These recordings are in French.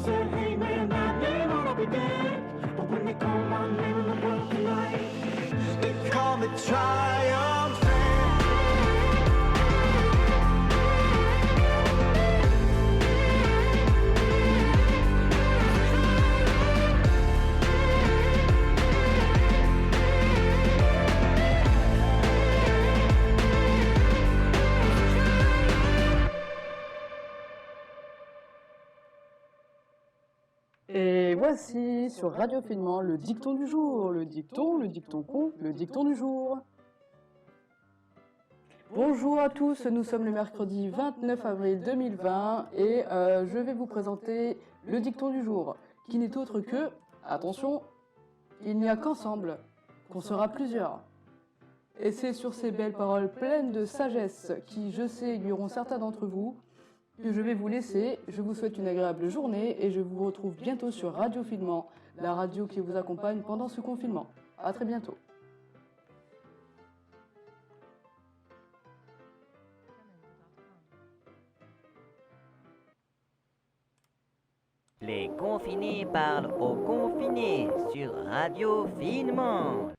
said, hey man, that name ought to be dead. But when they call my name in the world tonight, they call me triumphant. Et voici sur Radio Finement le dicton du jour, le dicton con, le dicton du jour. Bonjour à tous, nous sommes le mercredi 29 avril 2020 et je vais vous présenter le dicton du jour, qui n'est autre que, attention, il n'y a qu'ensemble qu'on sera plusieurs. Et c'est sur ces belles paroles pleines de sagesse qui, je sais, aiguilleront certains d'entre vous, que je vais vous laisser. Je vous souhaite une agréable journée et je vous retrouve bientôt sur Radio Finement, la radio qui vous accompagne pendant ce confinement. À très bientôt. Les confinés parlent aux confinés sur Radio Finement.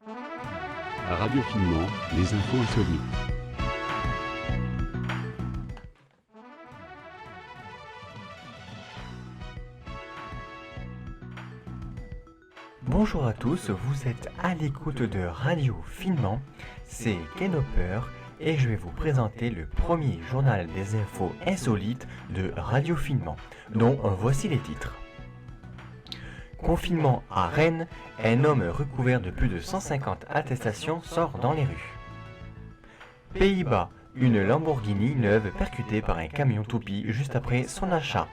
À Radio Finement, les infos insolites. Bonjour à tous, vous êtes à l'écoute de Radio Finement, c'est Ken Hopper et je vais vous présenter le premier journal des infos insolites de Radio Finement, dont voici les titres. Confinement à Rennes, un homme recouvert de plus de 150 attestations sort dans les rues. Pays-Bas, une Lamborghini neuve percutée par un camion toupie juste après son achat.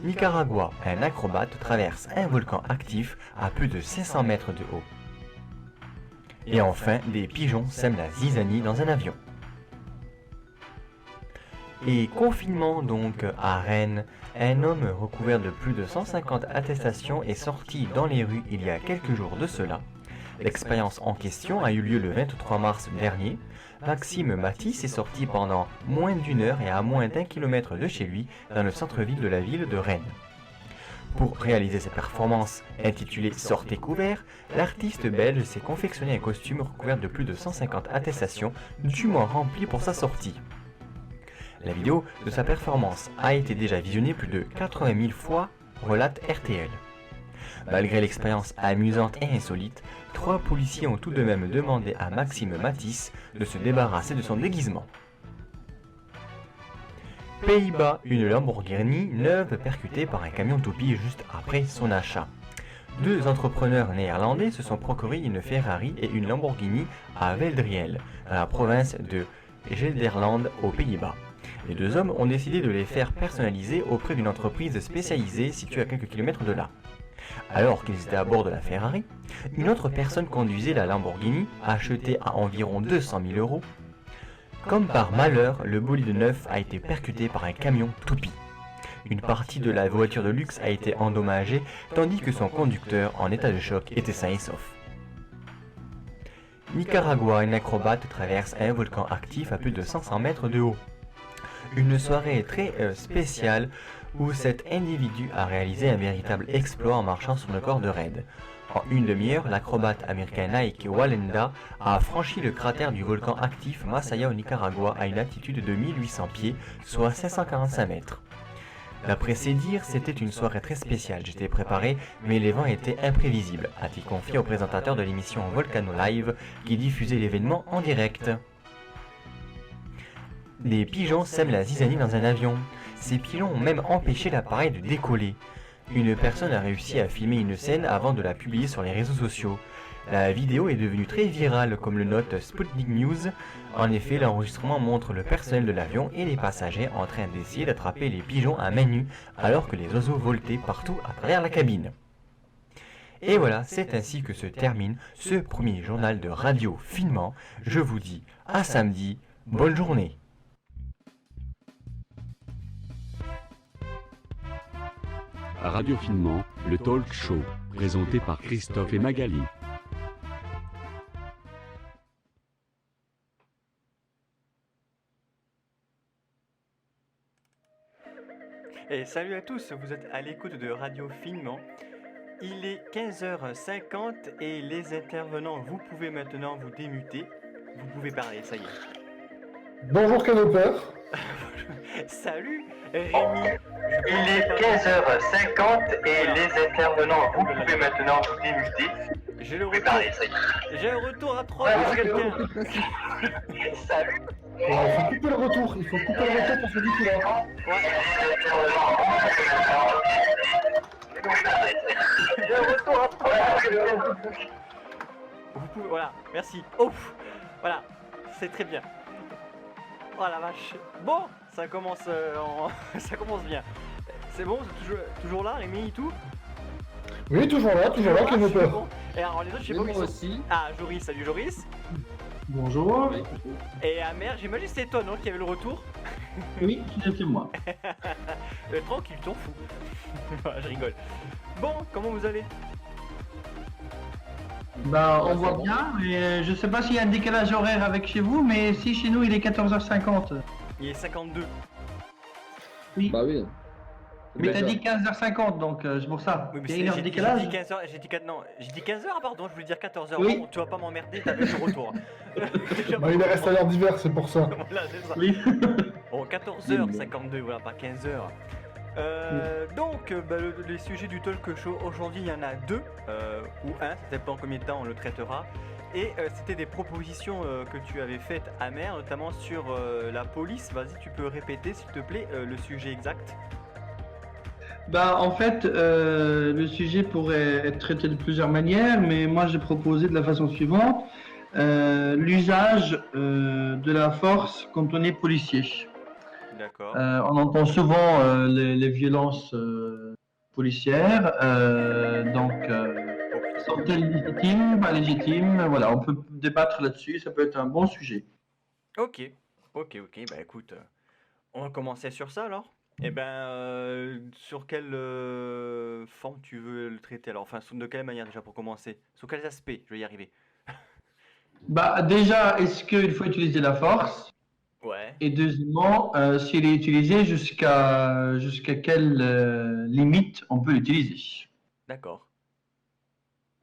Nicaragua, un acrobate traverse un volcan actif à plus de 500 mètres de haut. Et enfin, des pigeons sèment la zizanie dans un avion. Et confinement donc à Rennes, un homme recouvert de plus de 150 attestations est sorti dans les rues il y a quelques jours de cela. L'expérience en question a eu lieu le 23 mars dernier. Maxime Matisse est sorti pendant moins d'une heure et à moins d'1 kilomètre de chez lui dans le centre-ville de la ville de Rennes. Pour réaliser cette performance intitulée Sortez couvert, l'artiste belge s'est confectionné un costume recouvert de plus de 150 attestations dûment rempli pour sa sortie. La vidéo de sa performance a été déjà visionnée plus de 80 000 fois, relate RTL. Malgré l'expérience amusante et insolite, 3 policiers ont tout de même demandé à Maxime Matisse de se débarrasser de son déguisement. Pays-Bas, une Lamborghini neuve percutée par un camion toupie juste après son achat. 2 entrepreneurs néerlandais se sont procurés une Ferrari et une Lamborghini à Veldriel, dans la province de Gelderland aux Pays-Bas. Les 2 hommes ont décidé de les faire personnaliser auprès d'une entreprise spécialisée située à quelques kilomètres de là. Alors qu'ils étaient à bord de la Ferrari, une autre personne conduisait la Lamborghini, achetée à environ 200 000 euros. Comme par malheur, le bolide neuf a été percuté par un camion toupie. Une partie de la voiture de luxe a été endommagée, tandis que son conducteur, en état de choc, était sain et sauf. Nicaragua, un acrobate traverse un volcan actif à plus de 500 mètres de haut. Une soirée très spéciale où cet individu a réalisé un véritable exploit en marchant sur le corps de raid. En une demi-heure, l'acrobate américain Nike Wallenda a franchi le cratère du volcan actif Masaya au Nicaragua à une altitude de 1800 pieds, soit 545 mètres. D'après ses dires, c'était une soirée très spéciale, j'étais préparé, mais les vents étaient imprévisibles, a-t-il confié au présentateur de l'émission Volcano Live qui diffusait l'événement en direct. Des pigeons sèment la zizanie dans un avion. Ces pigeons ont même empêché l'appareil de décoller. Une personne a réussi à filmer une scène avant de la publier sur les réseaux sociaux. La vidéo est devenue très virale comme le note Sputnik News. En effet, l'enregistrement montre le personnel de l'avion et les passagers en train d'essayer d'attraper les pigeons à main nue alors que les oiseaux voltaient partout à travers la cabine. Et voilà, c'est ainsi que se termine ce premier journal de Radio Finement. Je vous dis à samedi, bonne journée. À Radio Finement, le talk show, présenté par Christophe et Magali. Et salut à tous, vous êtes à l'écoute de Radio Finement. Il est 15h50 et les intervenants, vous pouvez maintenant vous démuter. Vous pouvez parler, ça y est. Bonjour Canopeur. Salut Rémi. Il est 15h50 et les intervenants, vous pouvez maintenant vous démuter. J'ai le Vous pouvez retour. parler, ça y est. J'ai un retour à 3 de quelqu'un. Salut. Il faut couper le retour, il faut couper le retour pour celui qui l'a. J'ai un retour à 3 de quelqu'un. Vous pouvez, voilà, merci. Ouf, voilà, c'est très bien. Oh la vache. Bon, ça commence, ça commence bien. C'est bon, c'est toujours là, Rémi et tout. Oui, toujours là, Canopeur. Bon. Et alors les autres, je sais pas où ils sont. aussi. Ah, Joris, salut Joris. Bonjour. Et Amer, j'imagine que c'est toi, non, qui avait le retour. Oui, c'est moi. Tranquille, t'en fous. Voilà, je rigole. Bon, comment vous allez? Bah, on voit bien, mais je sais pas s'il y a un décalage horaire avec chez vous, mais si chez nous il est 14h50. Il est 52. Oui. Bah oui. Mais t'as dit 15h50, donc c'est pour ça. Oui, mais Il y a une heure de j'ai décalage. dit 15h, j'ai dit 15h, pardon, je voulais dire 14h. Oui. Bon, tu vas pas m'emmerder, t'avais le retour. Déjà, Bah, il reste à l'heure d'hiver, c'est pour ça. Voilà, c'est ça. Oui. Bon, 14h52, voilà, pas 15h. Donc, les sujets du talk show, aujourd'hui, il y en a deux, ou un, ça dépend combien de temps on le traitera. Et c'était des propositions que tu avais faites, Amer, notamment sur la police. Vas-y, tu peux répéter, s'il te plaît, le sujet exact. Bah, en fait, le sujet pourrait être traité de plusieurs manières, mais moi j'ai proposé de la façon suivante l'usage de la force quand on est policier. D'accord. On entend souvent les violences policières, donc sont-elles légitimes, pas légitimes? Voilà, on peut débattre là-dessus, ça peut être un bon sujet. Ok, bah écoute, on va commencer sur ça alors. Eh ben, sur quelle forme tu veux le traiter alors? Enfin, de quelle manière déjà pour commencer? Sur quels aspects? Je vais y arriver. Bah, déjà, est-ce qu'il faut utiliser la force? Ouais. Et deuxièmement, s'il est utilisé, jusqu'à quelle limite on peut l'utiliser? D'accord.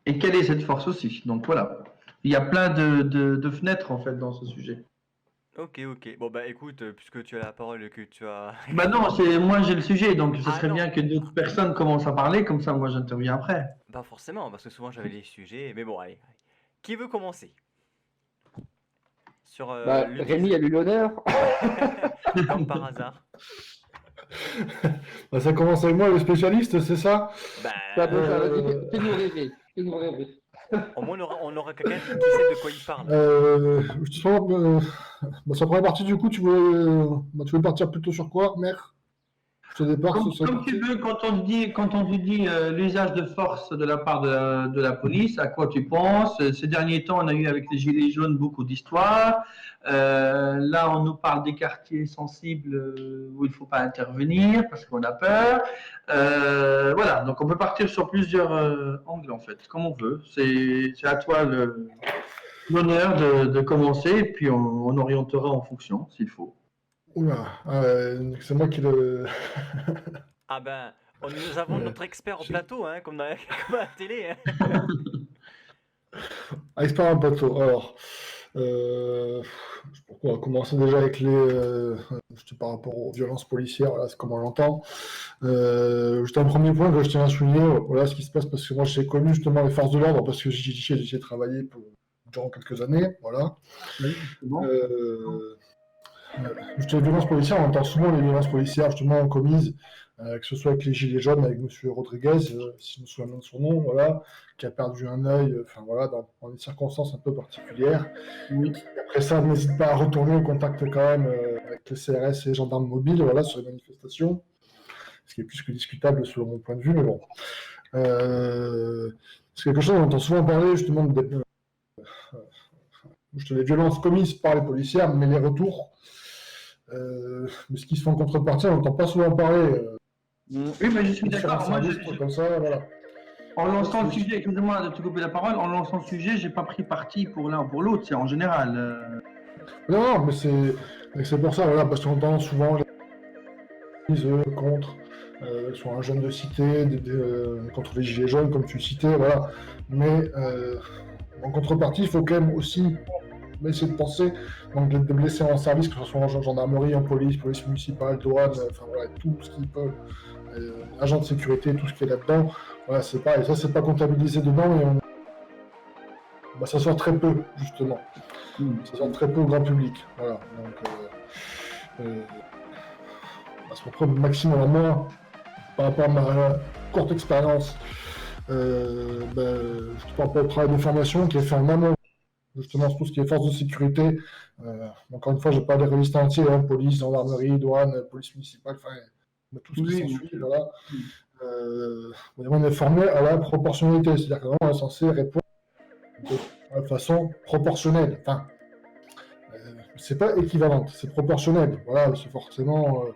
Et quelle est cette force aussi? Donc voilà, il y a plein de fenêtres en fait dans ce sujet. Ok. Bon bah écoute, puisque tu as la parole et que tu as... Bah non, c'est moi j'ai le sujet, donc ce Ah serait non. bien que d'autres personnes commencent à parler, comme ça moi j'interviens après. Pas forcément, parce que souvent j'avais les sujets, mais bon, allez. Qui veut commencer? Sur Bah, Rémi a eu l'honneur. Comme par hasard. Bah, ça commence avec moi, le spécialiste, c'est ça? Ça peut faire Euh, fais-nous rêver. Fais-nous rêver. Au moins on aura quelqu'un qui sait de quoi il parle. Justement, bah, sur la première partie, du coup, tu voulais partir plutôt sur quoi, mère? Je te départ sur cette Comme tu partie. veux, quand on te dit l'usage de force de la part de la police, à quoi tu penses? Ces derniers temps, on a eu avec les Gilets jaunes beaucoup d'histoires. Là, on nous parle des quartiers sensibles où il ne faut pas intervenir parce qu'on a peur. Voilà, donc on peut partir sur plusieurs angles en fait, comme on veut. C'est à toi l'honneur de commencer et puis on orientera en fonction s'il faut. Oula, c'est moi qui le. Ah ben, nous avons notre expert au plateau, hein, comme comme à la télé. Hein. Expert en plateau. Alors, on va commencer déjà avec par rapport aux violences policières, voilà, c'est comment on l'entend. Juste un premier point que je tiens à souligner, voilà ce qui se passe, parce que moi j'ai connu justement les forces de l'ordre, parce que j'ai travaillé durant quelques années, voilà. Oui, c'est bon. Juste les violences policières, on entend souvent les violences policières justement commises, que ce soit avec les Gilets jaunes, avec M. Rodriguez, si je me souviens bien de son nom, voilà, qui a perdu un œil, enfin voilà, dans des circonstances un peu particulières. Oui. Et après ça, n'hésite pas à retourner au contact quand même avec les CRS et les gendarmes mobiles, voilà, sur les manifestations, ce qui est plus que discutable selon mon point de vue, mais bon. C'est quelque chose dont on entend souvent parler justement des violences commises par les policières, mais les retours. Mais ce qui se fait en contrepartie, on n'entend pas souvent parler. Oui, mais je suis d'accord. Moi, comme ça, voilà. en lançant le sujet, excusez-moi de te couper la parole, en lançant le sujet, j'ai pas pris parti pour l'un ou pour l'autre, c'est en général. Non, mais c'est pour ça, voilà, parce qu'on entend souvent contre soit un jeune de cité, contre les gilets jaunes, comme tu le citais, voilà. Mais en contrepartie, il faut quand même aussi essayer de penser donc de blessés en service, que ce soit en gendarmerie, en police, police municipale, douane, enfin voilà, tout ce qu'ils peuvent, agents de sécurité, tout ce qui est là-dedans. Voilà, c'est pas, et ça, c'est pas comptabilisé dedans, et ça sort très peu, justement. Ça sort très peu au grand public. Voilà. Donc, c'est mon propre maximum à moi, par rapport à ma courte expérience. Je te parle pas au travail de formation qui est fait en amont. Justement, tout ce qui est force de sécurité. Encore une fois, je n'ai pas des registres entiers, hein, police, gendarmerie, douane, police municipale, enfin, tout ce qui s'ensuit. Voilà. On est formé à la proportionnalité, c'est-à-dire qu'on est censé répondre de façon proportionnelle. Enfin, c'est pas équivalente, c'est proportionnel. Voilà, c'est forcément.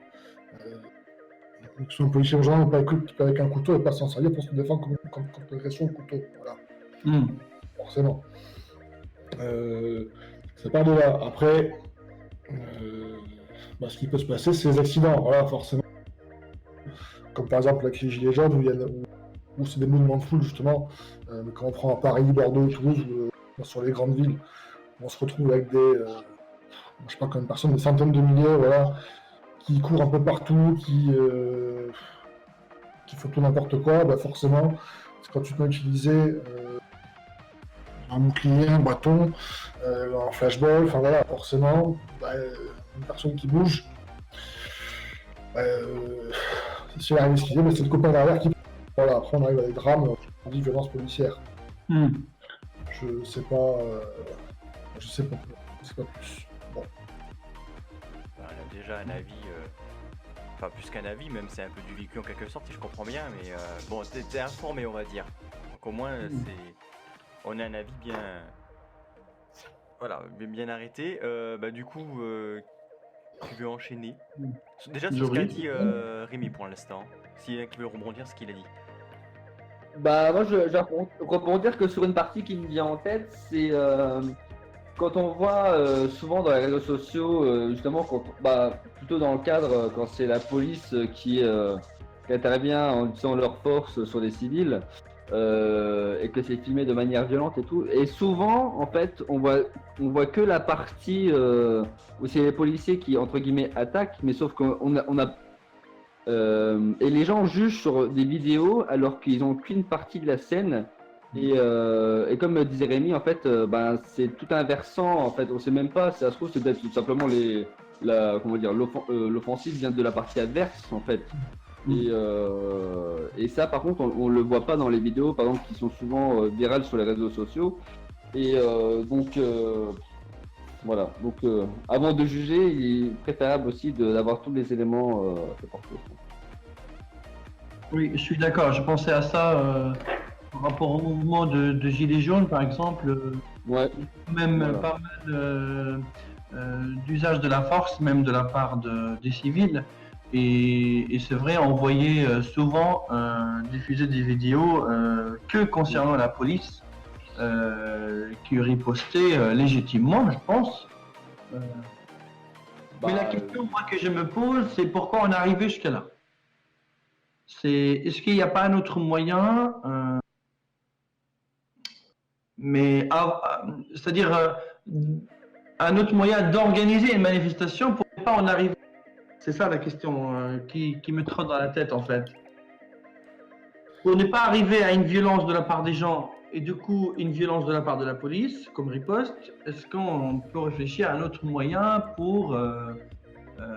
Que ce soit un policier ou un gendarme, pas avec un couteau et pas s'en servir pour se défendre contre l'agression au couteau. Voilà. Forcément. Ça part de là. Après, ce qui peut se passer, c'est les accidents. Voilà, forcément. Comme par exemple avec les gilets jaunes, où c'est des mouvements de foule, justement. Quand on prend à Paris, Bordeaux, Toulouse, sur les grandes villes, on se retrouve avec des, je sais pas combien de personnes, des centaines de milliers, voilà, qui courent un peu partout, qui font tout n'importe quoi. Forcément, c'est quand tu peux utiliser un bouclier, un bâton, un flashball, enfin voilà, forcément, une personne qui bouge, si elle arrive à esquiver, c'est le copain derrière qui... Voilà, après on arrive à des drames, on dit violence policière. Je sais pas plus. Bon. On a déjà un avis, enfin plus qu'un avis, même c'est un peu du vécu en quelque sorte, si je comprends bien, mais bon, t'es informé, on va dire. Donc au moins, on a un avis bien, voilà, bien arrêté. Du coup, tu veux enchaîner déjà sur ce qu'a dit Rémi pour l'instant. S'il y en a qui veut rebondir, ce qu'il a dit. Moi, je vais rebondir que sur une partie qui me vient en tête, c'est quand on voit souvent dans les réseaux sociaux, justement, plutôt dans le cadre quand c'est la police qui intervient en utilisant leur force sur des civils, et que c'est filmé de manière violente et tout. Et souvent, en fait, on voit que la partie où c'est les policiers qui, entre guillemets, attaquent, mais sauf qu'on a et les gens jugent sur des vidéos alors qu'ils n'ont qu'une partie de la scène. Et comme disait Rémi, en fait, c'est tout un versant. En fait, on sait même pas. Ça se trouve, c'est peut-être tout simplement l'offensive vient de la partie adverse, en fait. Et ça, par contre, on le voit pas dans les vidéos, par exemple, qui sont souvent virales sur les réseaux sociaux. Et voilà. Donc, avant de juger, il est préférable aussi d'avoir tous les éléments de portée. Oui, je suis d'accord. Je pensais à ça par rapport au mouvement de Gilets jaunes, par exemple. Même Voilà. pas mal d'usage de la force, même de la part des civils. Et c'est vrai, on voyait souvent diffuser des vidéos que concernant la police, qui ripostait légitimement, je pense. Mais la question moi, que je me pose, c'est pourquoi on est arrivé jusqu'à là. Est-ce qu'il n'y a pas un autre moyen, c'est-à-dire un autre moyen d'organiser une manifestation pour ne pas en arriver. C'est ça la question qui me trotte dans la tête en fait. Pour ne pas arriver à une violence de la part des gens et du coup une violence de la part de la police comme riposte, est-ce qu'on peut réfléchir à un autre moyen pour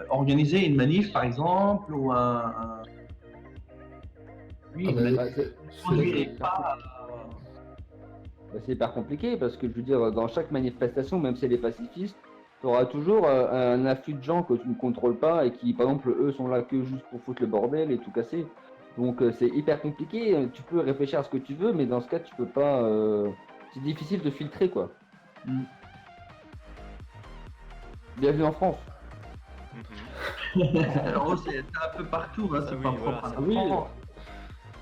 organiser une manif par exemple ou un... Oui, c'est hyper compliqué parce que je veux dire, dans chaque manifestation, même si elle est pacifiste, tu auras toujours un afflux de gens que tu ne contrôles pas et qui, par exemple, eux sont là que juste pour foutre le bordel et tout casser. Donc c'est hyper compliqué. Tu peux réfléchir à ce que tu veux, mais dans ce cas, tu peux pas. C'est difficile de filtrer, quoi. Bienvenue en France. Alors, c'est un peu partout, hein, c'est pas propre à la France.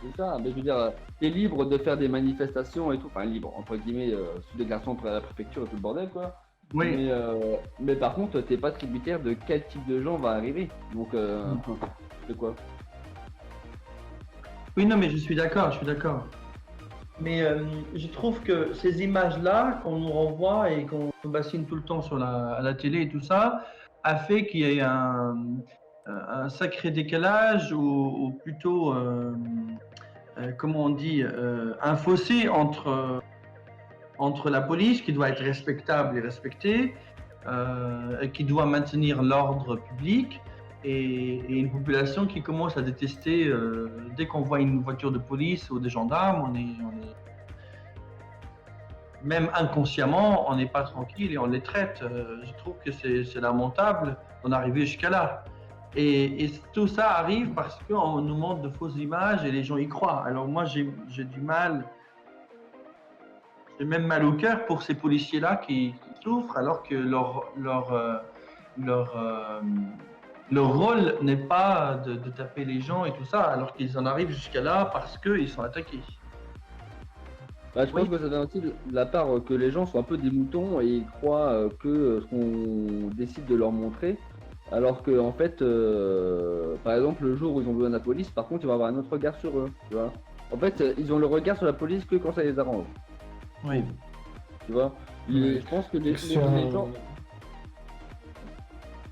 C'est ça, mais je veux dire, t'es libre de faire des manifestations et tout, enfin libre, entre guillemets, sous déclaration entre la préfecture et tout le bordel, quoi. Oui. Mais par contre, t'es pas tributaire de quel type de gens va arriver. Donc, c'est quoi? Oui, non, mais je suis d'accord, je suis d'accord. Mais je trouve que ces images-là qu'on nous renvoie et qu'on nous bassine tout le temps à la télé et tout ça, a fait qu'il y ait un sacré décalage ou plutôt, comment on dit, un fossé entre la police qui doit être respectable et respectée, et qui doit maintenir l'ordre public, et une population qui commence à détester dès qu'on voit une voiture de police ou des gendarmes, on est même inconsciemment, on n'est pas tranquille et on les traite. Je trouve que c'est lamentable d'en arriver jusqu'à là. Et tout ça arrive parce qu'on nous montre de fausses images et les gens y croient. Alors moi, j'ai du mal, j'ai même mal au cœur pour ces policiers-là qui souffrent alors que leur rôle n'est pas de taper les gens et tout ça, alors qu'ils en arrivent jusqu'à là parce qu'ils sont attaqués. Bah, je pense que ça vient aussi de la part que les gens sont un peu des moutons et ils croient que ce qu'on décide de leur montrer, alors que en fait, par exemple, le jour où ils ont besoin de la police, par contre, ils vont avoir un autre regard sur eux. Tu vois, en fait, ils ont le regard sur la police que quand ça les arrange. Oui. Tu vois, je pense que les gens.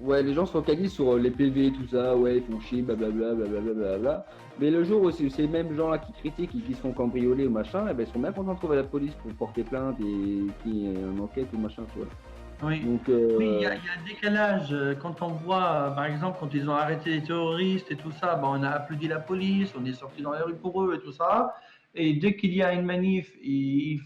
Ouais, les gens se focalisent sur les PV, tout ça, ouais, ils font chier, blablabla, blablabla. Mais le jour où c'est ces mêmes gens-là qui critiquent et qui se font cambrioler ou machin, eh ben, ils sont même contents de trouver la police pour porter plainte et qu'il y ait une enquête ou machin, tu vois. Oui, Donc, oui, il y a un décalage. Quand on voit, par exemple, quand ils ont arrêté les terroristes et tout ça, on a applaudi la police, on est sorti dans les rues pour eux et tout ça. Et dès qu'il y a une manif, ils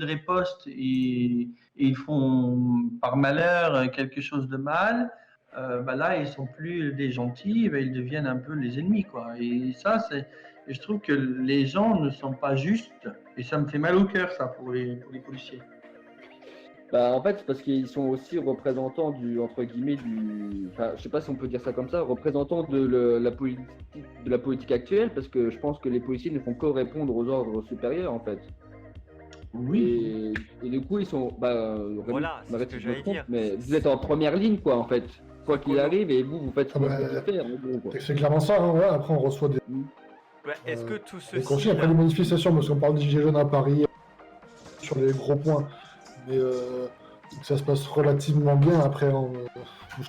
ripostent et ils font par malheur quelque chose de mal. Là, ils sont plus des gentils, ils deviennent un peu les ennemis, quoi. Et ça, je trouve que les gens ne sont pas justes et ça me fait mal au cœur, ça, pour les policiers. bah, en fait, c'est parce qu'ils sont aussi représentants entre guillemets, enfin, je sais pas si on peut dire ça comme ça, représentants de la politique actuelle, parce que je pense que les policiers ne font que répondre aux ordres supérieurs, en fait. Oui. Et du coup, ils sont, Voilà, c'est ce m'arrête que si je me j'allais trompe, dire. mais vous êtes en première ligne, quoi, en fait. Quoi qu'il arrive, et vous faites ce que vous devez faire, en gros, quoi. C'est clairement ça, hein, voilà. Après on reçoit des Est-ce que tout des ceci... consignes, après les manifestations, parce qu'on parle des gilets jaunes à Paris, sur les gros points, mais ça se passe relativement bien après en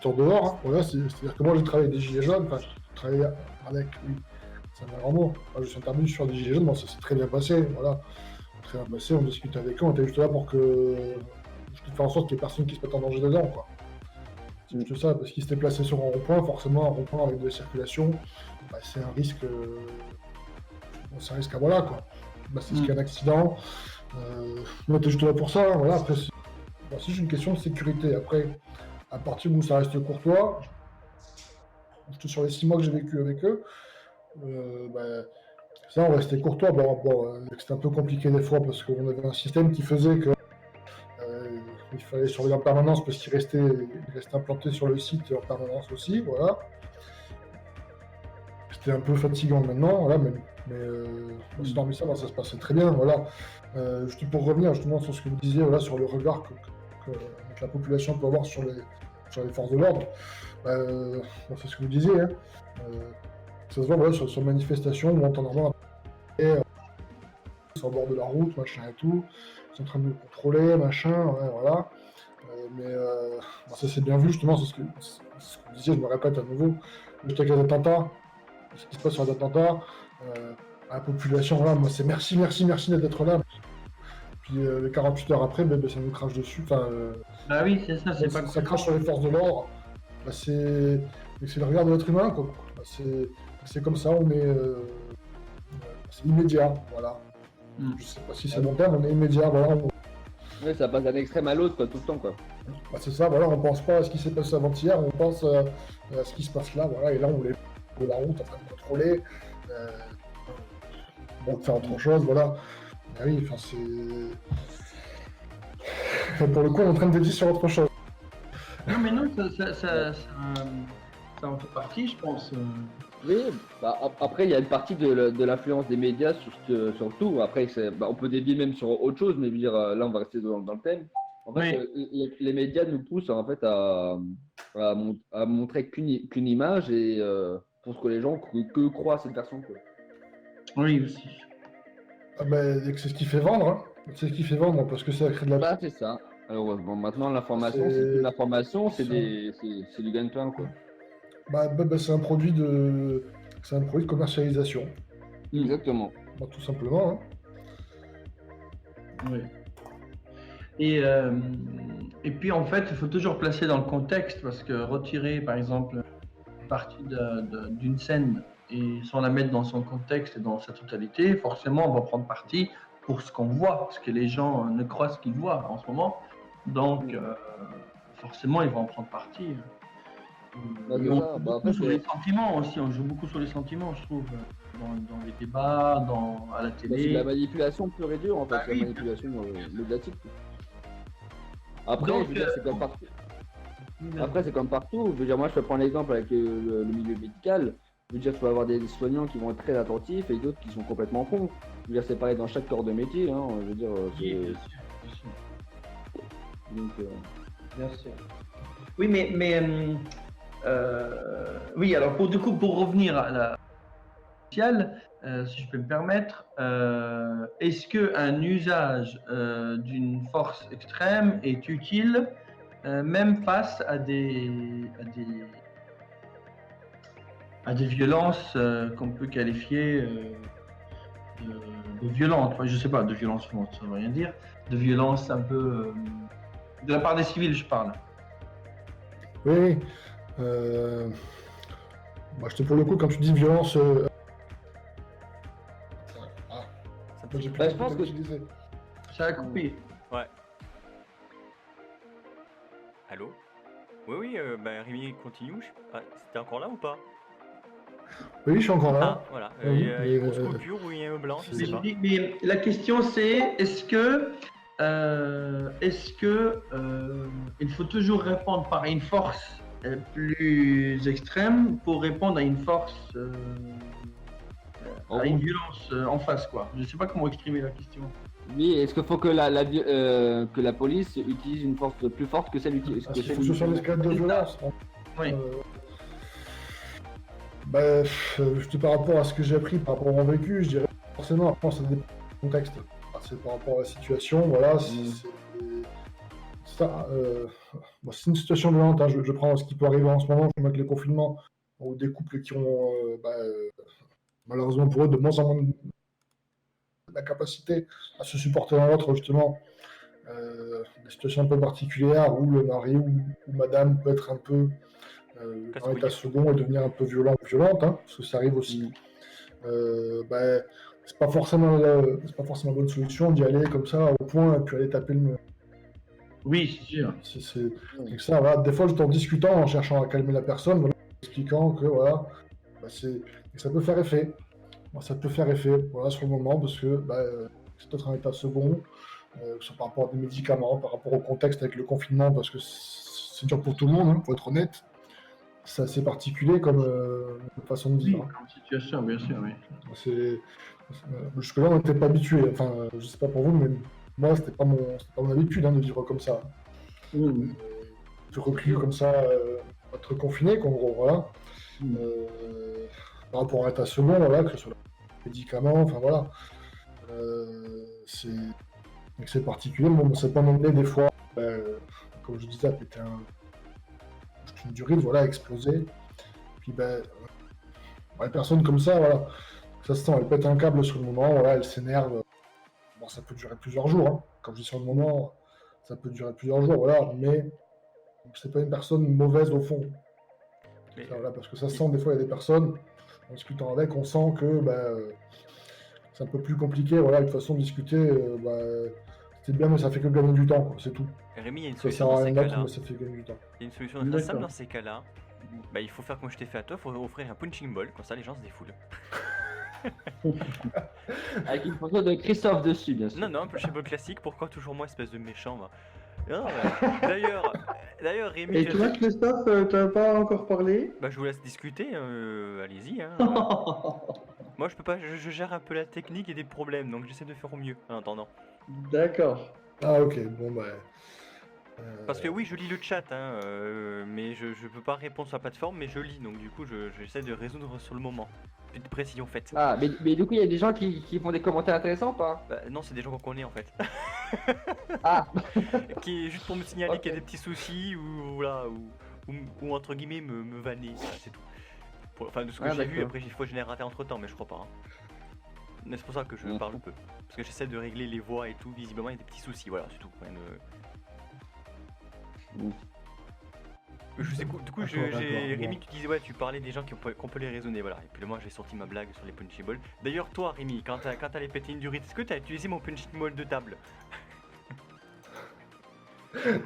en dehors, hein. Voilà, c'est-à-dire que moi j'ai travaillé avec des gilets jaunes, enfin j'ai travaillé avec, oui, c'est un grand mot. Moi, je suis intervenu sur des gilets jaunes, bon, ça s'est très bien passé, voilà. Très bien passé, on discute avec eux, on était juste là pour faire en sorte qu'il y ait personne qui se mette en danger dedans, quoi. C'est juste ça, parce qu'ils s'étaient placés sur un rond-point, forcément un rond-point avec de la circulation, c'est un risque, c'est un risque à voilà, quoi. C'est ce qu'il y a un accident, on était juste là pour ça, hein, voilà. Après, c'est juste une question de sécurité. Après, à partir où ça reste courtois, sur les 6 mois que j'ai vécu avec eux, ça, on restait courtois. C'était un peu compliqué des fois parce qu'on avait un système qui faisait que il fallait surveiller en permanence parce qu'il restait implanté sur le site en permanence aussi, voilà. C'était un peu fatigant maintenant, voilà, mais c'est dormi ça, ça se passait très bien, voilà. Juste pour revenir justement sur ce que vous disiez, voilà, sur le regard que la population peut avoir sur les forces de l'ordre, c'est ce que vous disiez, hein. Ça se voit, voilà, sur manifestation où on entend normalement sur le bord de la route, machin et tout, ils sont en train de nous contrôler, machin, ouais, voilà. Ça c'est bien vu justement, c'est ce que vous disiez, je me répète à nouveau, juste avec les attentats, ce qui se passe sur les attentats, la population, voilà, moi c'est merci d'être là. Puis les 48 heures après, ça nous crache dessus. Bah oui, c'est ça, c'est pas ça crache sur les forces de l'ordre. C'est le regard de l'être humain, quoi. C'est comme ça, on est. C'est immédiat, voilà. Je sais pas si c'est long terme, on est immédiat, voilà. Ouais, ça passe d'un extrême à l'autre, quoi, tout le temps, quoi. C'est ça, voilà, on pense pas à ce qui s'est passé avant-hier, on pense à ce qui se passe là, voilà, et là on est de la route en train de contrôler, de faire autre chose, voilà. Ah oui, enfin c'est. Pour le coup, on est en train de dédier sur autre chose. Non, mais non, ça en fait partie, je pense. Oui, après, il y a une partie de l'influence des médias sur tout. Après, on peut dévier même sur autre chose, mais je veux dire, là, on va rester dans le thème. En fait, les médias nous poussent en fait à montrer qu'une image et pour que les gens que croient cette version. Quoi. Oui, aussi. Ah ben, c'est ce qui fait vendre, hein. C'est ce qui fait vendre parce que ça crée de la. Bah, c'est ça. Alors, bon, maintenant, l'information, C'est- c'est plus de l'information, c'est ça. c'est du gagne-pain, quoi. C'est un produit de commercialisation, Exactement. bah, tout simplement, hein. Oui. Et puis en fait, il faut toujours placer dans le contexte parce que retirer par exemple une partie d'une scène et sans la mettre dans son contexte et dans sa totalité, forcément on va prendre parti pour ce qu'on voit, parce que les gens ne croient ce qu'ils voient en ce moment. Donc forcément ils vont en prendre parti. Bah, Et c'est on ça. joue Bah, en beaucoup fait, sur les sentiments aussi, on joue beaucoup sur les sentiments, je trouve, dans les débats, à la bah, c'est de télé. la manipulation pure et dure, en fait. Ah C'est oui, la manipulation médiatique. Quoi. Après, Donc, je veux dire, c'est comme partout. Après, c'est comme partout. Je veux dire, moi, je peux prendre l'exemple avec le milieu médical. Je veux dire, tu vas avoir des soignants qui vont être très attentifs et d'autres qui sont complètement cons. Je veux dire, c'est pareil dans chaque corps de métier. Hein. Je veux dire, Oui, c'est... bien sûr, bien sûr. Donc, Bien sûr. Oui, oui, alors pour revenir à la sociale, si je peux me permettre, est-ce qu'un usage d'une force extrême est utile, même face à des violences qu'on peut qualifier de violentes? Enfin, je sais pas, de violence, ça ne veut rien dire. De violence un peu de la part des civils, je parle. Oui. Pour le coup, quand tu dis violence. J'ai plus Bah, je compris pense ce que- tu disais. Ça a coupé. Ouais. Allô? Oui, bah Rémi continue. Ah, c'était encore là ou pas? Oui, je suis encore là. Ah, voilà. Oui, Il y a une grosse mais, coupure ou il y a un blanc, je c'est- sais pas. Mais la question c'est, est-ce que il faut toujours répondre par une force plus extrême pour répondre à une force, à une violence en face, quoi. Je sais pas comment exprimer la question. oui, est-ce qu'il faut que que la police utilise une force plus forte que celle utilisée? Parce qu'il faut que ce soit l'escalade de violence. Oui. Juste par rapport à ce que j'ai appris, par rapport à mon vécu, je dirais forcément, après, ça dépend du contexte. C'est par rapport à la situation, voilà. C'est une situation violente, hein. Je prends ce qui peut arriver en ce moment, comme avec les confinements, ou des couples qui ont, malheureusement pour eux, de moins en moins la capacité à se supporter l'un l'autre, justement. Des situations un peu particulières où le mari ou madame peut être un peu en état second et devenir un peu violent ou violente, hein, parce que ça arrive aussi. C'est pas forcément la bonne solution d'y aller comme ça au point et puis aller taper le. Oui, c'est sûr. C'est ça, voilà. Des fois, en discutant, en cherchant à calmer la personne, voilà, en expliquant que voilà, et ça peut faire effet. Ça peut faire effet, voilà, sur le moment, parce que c'est peut-être un état second, par rapport à des médicaments, par rapport au contexte avec le confinement, parce que c'est dur pour tout le monde, hein, pour être honnête. C'est assez particulier comme façon de vivre. Oui, comme situation, bien sûr, oui. Jusque-là, on n'était pas habitué. Enfin, je sais pas pour vous, mais moi, c'était pas mon habitude, hein, de vivre comme ça. De reclus comme ça, être confiné, qu'en gros, voilà. Par rapport à l'état second, voilà, que ce soit les médicaments, enfin voilà. C'est particulier. Bon, ça peut m'emmener des fois, comme je disais, à péter une durite, voilà, exploser. Puis les personnes comme ça, voilà, ça se sent, elles pètent un câble sur le moment, voilà, elles s'énervent. Bon, ça peut durer plusieurs jours, hein. Quand je dis sur le moment, ça peut durer plusieurs jours, voilà, mais c'est pas une personne mauvaise au fond. Mais... Voilà, parce que ça se sent, des fois, il y a des personnes, en discutant avec, on sent que c'est un peu plus compliqué, voilà, une façon de discuter, c'est bien, mais ça fait que gagner du temps, quoi, c'est tout. Rémi, il y a une Ça solution sert à dans ces rien d'autre, cas-là. mais ça fait gagner du temps. Il y a une solution très simple dans ces cas-là. Il faut faire comme je t'ai fait à toi, il faut offrir un punching ball, comme ça les gens se défoulent. Avec une photo de Christophe dessus, bien sûr. Non, un punching ball classique, pourquoi toujours moi, espèce de méchant, va. Non, d'ailleurs, Rémi... Et toi, Christophe, t'as pas encore parlé? Bah, je vous laisse discuter, allez-y. Hein. Moi, je peux pas, je gère un peu la technique et des problèmes, donc j'essaie de faire au mieux en attendant. D'accord. Ah, ok, bon, Parce que oui, je lis le chat, hein, mais je peux pas répondre sur la plateforme, mais je lis, donc du coup, j'essaie de résoudre sur le moment. Plus de précision faite. Ah, mais du coup, il y a des gens qui font des commentaires intéressants ou pas? Bah, non, c'est des gens qu'on connaît en fait. Ah, Qui est juste pour me signaler Ok. qu'il y a des petits soucis ou voilà, ou entre guillemets me vanner, voilà, c'est tout. Enfin, de ce que Ah, j'ai vu, d'accord. après, il faut que je l'ai raté entre temps, mais je crois pas. Hein. Mais c'est pour ça que je parle peu. Parce que j'essaie de régler les voix et tout, visiblement, il y a des petits soucis, voilà, c'est tout. Rien de- Je sais, du coup, D'accord, j'ai d'accord, Rémi, bon. tu disais, ouais, tu parlais des gens qu'on peut les raisonner, voilà. Et puis moi, j'ai sorti ma blague sur les punchables. D'ailleurs, toi, Rémi, quand t'allais péter une durite, est-ce que t'as utilisé mon punching ball de table?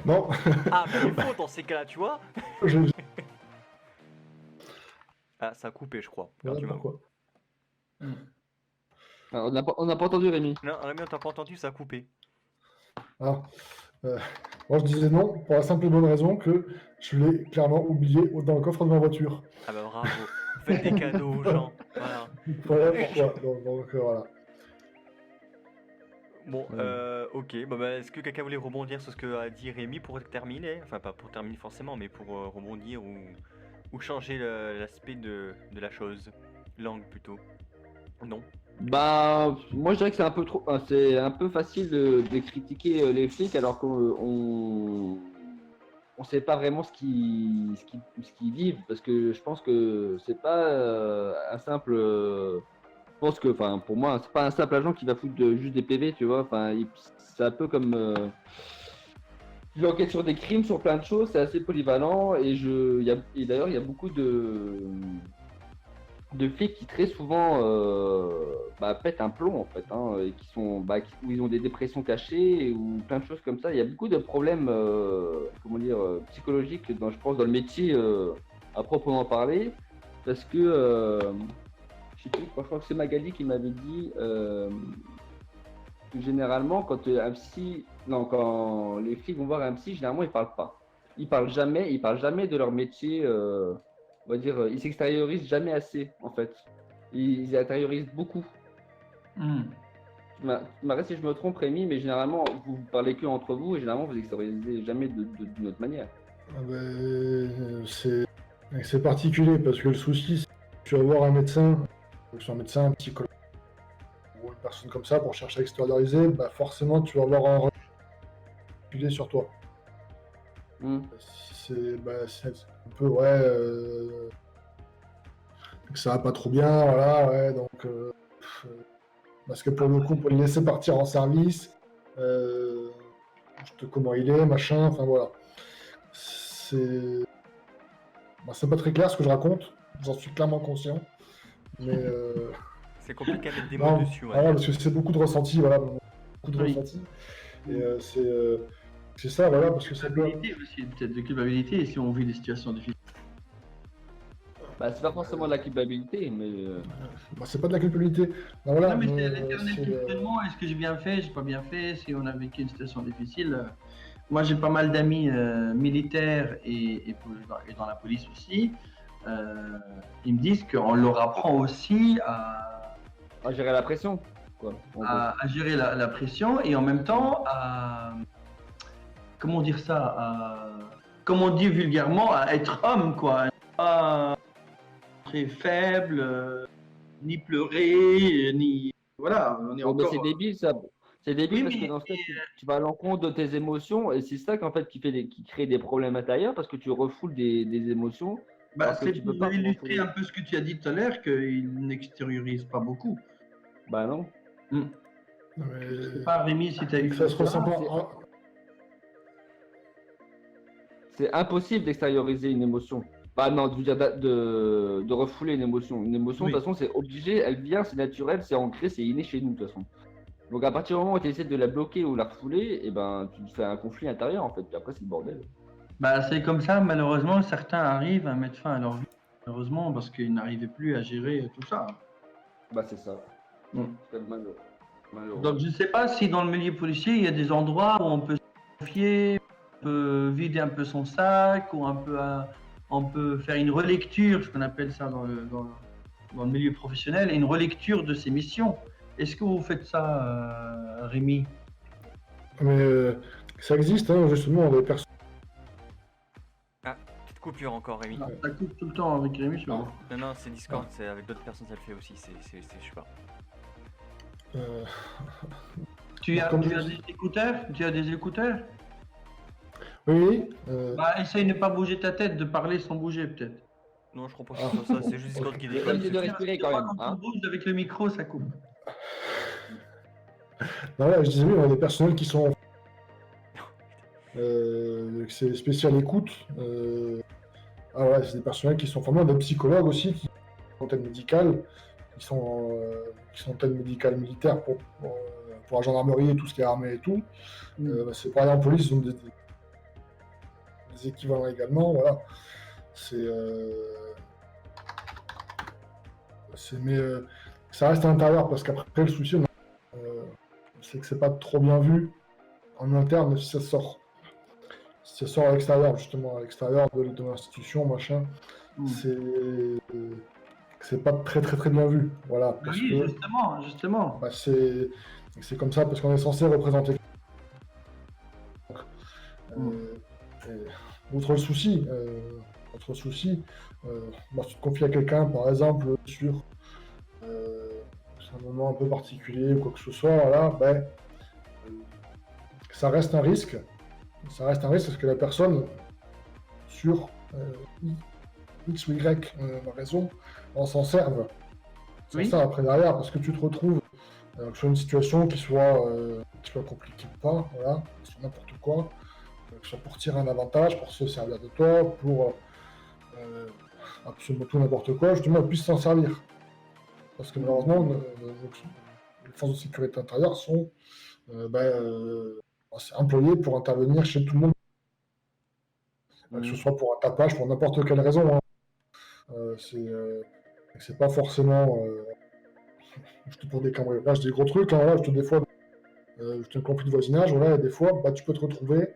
Non, Ah, bah il faut dans ces cas-là, tu vois. je... Ah, ça a coupé, je crois. quand Voilà tu m'as- pourquoi. Alors, on n'a pas entendu Rémi. Non, Rémi, on t'a pas entendu, ça a coupé. Ah, moi je disais non pour la simple et bonne raison que je l'ai clairement oublié dans le coffre de ma voiture. Ah bah bravo. Faites des cadeaux aux gens. Voilà. Voilà pourquoi. Donc, voilà. Bon, ok. Est-ce que quelqu'un voulait rebondir sur ce que a dit Rémi pour terminer? Enfin, pas pour terminer forcément, mais pour rebondir ou changer l'aspect de la chose. Langue plutôt. Non. Bah, moi je dirais que c'est un peu facile de critiquer les flics alors qu'on sait pas vraiment ce qu'ils vivent parce que je pense que c'est pas un simple. Je pense que, enfin, pour moi, c'est pas un simple agent qui va foutre juste des PV, tu vois. Enfin, c'est un peu comme. Il enquête sur des crimes, sur plein de choses, c'est assez polyvalent et d'ailleurs il y a beaucoup de flics qui très souvent pètent un plomb en fait, hein, et qui sont où ils ont des dépressions cachées ou plein de choses comme ça. Il y a beaucoup de problèmes psychologiques je pense dans le métier à proprement parler parce que je sais plus, je crois que c'est Magali qui m'avait dit que généralement quand les flics vont voir un psy, généralement ils parlent pas. Ils parlent jamais de leur métier. On va dire, ils s'extériorisent jamais assez, en fait. Ils intériorisent beaucoup. Tu m'arrêtes si je me trompe, Rémi, mais généralement, vous parlez que entre vous et généralement, vous extériorisez jamais d'une autre manière. Ah ben, c'est particulier parce que le souci, c'est que tu vas voir un médecin, que ce soit un médecin, un psychologue ou une personne comme ça pour chercher à extérioriser, bah forcément tu vas avoir un regard sur toi. C'est un peu, que ça va pas trop bien, voilà, ouais, donc parce que pour le coup, pour le laisser partir en service, je te comment il est, machin, enfin voilà. C'est pas très clair ce que je raconte, j'en suis clairement conscient, mais C'est compliqué à mettre des non, mots dessus, ouais. voilà, parce que c'est beaucoup de ressenti, voilà, beaucoup de Oui. ressenti, et c'est ça, voilà, parce que ça peut... Culpabilité aussi, peut-être de culpabilité si on vit des situations difficiles. Bah, c'est pas forcément de la culpabilité, mais. c'est pas de la culpabilité. Ben voilà, Non, mais c'est mais, l'éternel c'est, questionnement, est-ce que j'ai bien fait, j'ai pas bien fait, si on a vécu une situation difficile. Moi, j'ai pas mal d'amis militaires et dans la police aussi. Ils me disent qu'on leur apprend aussi À gérer la pression, quoi. à gérer la pression et en même temps à. Comment dire ça comme on dit vulgairement, à être homme, quoi. Pas très faible, ni pleurer, ni. Voilà, on est Oh, mais encore. c'est débile, ça. C'est débile Oui, parce que mais- dans ce cas, tu vas à l'encontre de tes émotions et c'est ça qu'en fait qui crée des problèmes intérieurs parce que tu refoules des émotions. Bah, alors que c'est tu peux pour pas illustrer refouler. un peu ce que tu as dit tout à l'heure, qu'il n'extériorise pas beaucoup. Bah non. Je sais pas, Rémi, si tu as eu ça se ressent pas. C'est impossible d'extérioriser une émotion. Bah non, je veux dire de refouler une émotion. Une émotion, Oui. de toute façon, c'est obligé, elle vient, c'est naturel, c'est ancré, c'est inné chez nous, de toute façon. Donc à partir du moment où tu essaies de la bloquer ou la refouler, et ben tu te fais un conflit intérieur en fait, puis après c'est le bordel. Bah, c'est comme ça, malheureusement, certains arrivent à mettre fin à leur vie, malheureusement, parce qu'ils n'arrivaient plus à gérer tout ça. Bah c'est ça. C'est malheureux. Donc, je ne sais pas si dans le milieu policier, il y a des endroits où on peut se confier, on peut vider un peu son sac, ou on peut faire une relecture, ce qu'on appelle ça dans le milieu professionnel, une relecture de ses missions. Est-ce que vous faites ça, Rémi? Mais Ça existe, hein, justement, des personnes. Ah, petite coupure encore, Rémi. Ah, ça coupe tout le temps avec Rémi, je vois. Non, non, c'est Discord, c'est avec d'autres personnes, ça le fait aussi. Je sais pas. Tu as Comme des je- écouteurs? Tu as des écouteurs? Oui, Bah, essaye de ne pas bouger ta tête, de parler sans bouger peut-être. Non, je crois pas que ce soit ça, c'est juste Discord qui déconne. Essayez de respirer quand même. Quand Hein. on bouge avec le micro, ça coupe. non, là, je disais, oui, on a des personnels qui sont. C'est spécial écoute. Ah ouais, c'est des personnels qui sont formés, des psychologues aussi, qui sont en tête médicale, qui sont en tête médicale militaire pour la gendarmerie et tout ce qui est armé et tout. C'est pareil en police, ils ont des équivalents également, voilà. Mais ça reste à l'intérieur parce qu'après le souci, c'est que c'est pas trop bien vu en interne si ça sort. Si ça sort à l'extérieur, justement, à l'extérieur de l'institution, machin, c'est pas très très très bien vu. Voilà. Parce Oui, que, justement. bah, c'est comme ça parce qu'on est censé représenter. Outre le souci, bah, tu te confies à quelqu'un, par exemple, sur un moment un peu particulier ou quoi que ce soit, voilà, ben, ça reste un risque. Ça reste un risque parce que la personne, sur X ou Y raison, on s'en serve. C'est Oui. ça après derrière, parce que tu te retrouves sur une situation qui soit compliquée ou pas, voilà, sur n'importe quoi, que ce soit pour tirer un avantage, pour se servir de toi, pour absolument tout n'importe quoi, justement, elle puisse s'en servir. Parce que malheureusement, les forces de sécurité intérieure sont employées pour intervenir chez tout le monde. Que ce soit pour un tapage, pour n'importe quelle raison. Hein. C'est pas forcément. Je te pour des cambriolages, des gros trucs. Hein, voilà, des fois, je te conflit de voisinage. Voilà, et des fois, bah, tu peux te retrouver.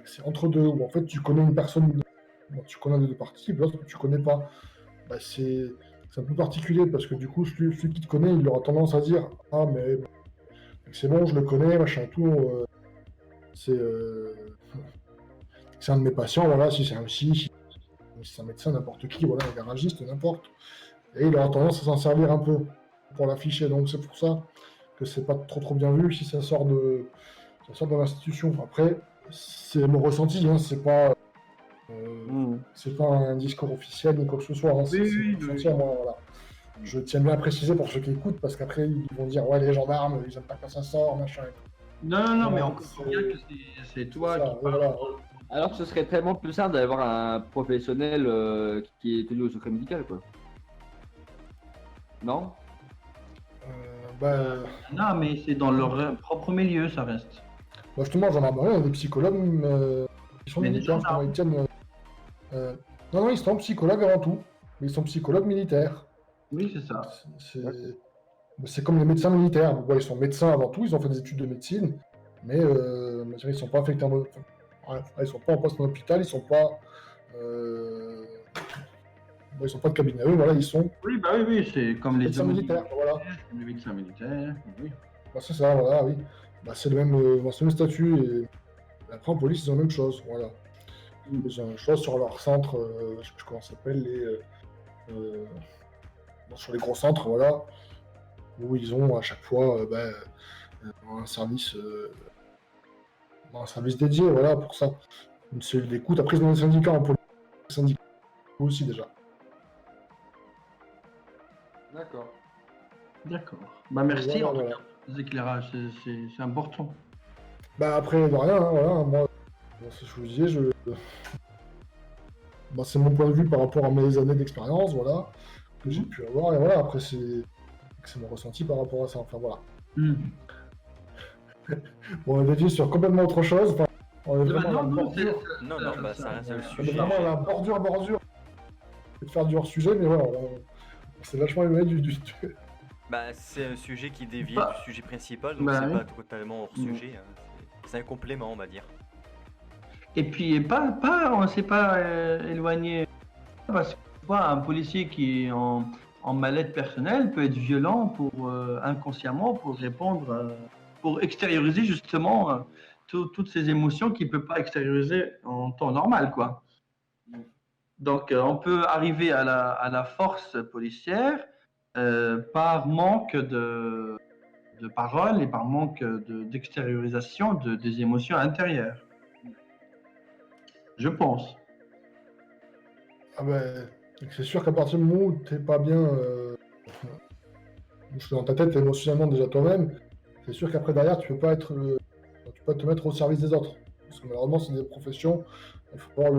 C'est entre deux. Où en fait, tu connais une personne. Bon, tu connais les deux parties, l'autre que tu connais pas. Bah, c'est un peu particulier parce que du coup, celui qui te connaît, il aura tendance à dire ah, mais c'est bon, je le connais, machin, tout. C'est un de mes patients, voilà, si c'est si c'est un médecin, n'importe qui, voilà, un garagiste, n'importe. Et il aura tendance à s'en servir un peu pour l'afficher. Donc c'est pour ça que c'est pas trop bien vu si ça sort de l'institution. Après, c'est mon ressenti, hein, c'est pas un discours officiel ni quoi que ce soit. Hein, c'est mon ressenti, moi, voilà. Je tiens bien à préciser pour ceux qui écoutent, parce qu'après ils vont dire ouais les gendarmes, ils aiment pas quand ça sort, machin. Non, mais on comprend bien que c'est toi qui parles. Voilà. Alors que ce serait tellement plus simple d'avoir un professionnel qui est tenu au secret médical, quoi. Non? Non, mais c'est dans leur propre milieu, ça reste. Bah justement, gendarmerie, on a des psychologues qui sont Mais militaires, des gendarmes. ils tiennent. Non, ils sont psychologues avant tout, mais ils sont psychologues militaires. Oui, c'est ça. C'est comme les médecins militaires. Donc, ouais, ils sont médecins avant tout, ils ont fait des études de médecine, mais ils sont pas affectés ils sont pas en poste en hôpital, ils sont pas de cabinet, eux, voilà, ils sont Oui, c'est comme les médecins hommes militaires, voilà. les médecins militaires, oui. Bah, c'est ça, voilà, oui. Bah, c'est le même statut. Et après, en police, ils ont la même chose, voilà. Ils ont la même chose sur leur centre, je sais plus comment ça s'appelle, sur les gros centres, voilà, où ils ont à chaque fois un service dédié, voilà, pour ça. Une cellule d'écoute. Après, ils ont des syndicats en police, syndicats aussi déjà. D'accord. Bah merci Voilà, en tout voilà. cas pour les éclairages, c'est important. Bah après, de rien, hein, voilà, moi, c'est ce que je vous disais, bah, c'est mon point de vue par rapport à mes années d'expérience, voilà, que j'ai pu avoir, et voilà, après, c'est mon ressenti par rapport à ça, enfin voilà. Bon, on a dévié sur complètement autre chose, enfin, on est vraiment à la bordure, Non, bah ça reste le on est sujet. vraiment à la bordure, de faire du hors-sujet, mais voilà, c'est vachement éloigné du... Bah, c'est un sujet qui dévie Bah. du sujet principal, donc Bah c'est oui. pas totalement hors sujet. Hein. C'est un complément, on va dire. Et puis on s'est pas éloigné parce que tu vois, un policier qui est en mal-être personnelle peut être violent pour inconsciemment pour répondre, pour extérioriser justement toutes ces émotions qu'il ne peut pas extérioriser en temps normal, quoi. Donc, on peut arriver à la force policière par manque de paroles et par manque d'extériorisation des émotions intérieures. Je pense. Ah ben, c'est sûr qu'à partir du moment où t'es pas bien dans ta tête émotionnellement déjà toi-même, c'est sûr qu'après derrière tu peux pas te mettre au service des autres. Parce que malheureusement c'est des professions, il faut voir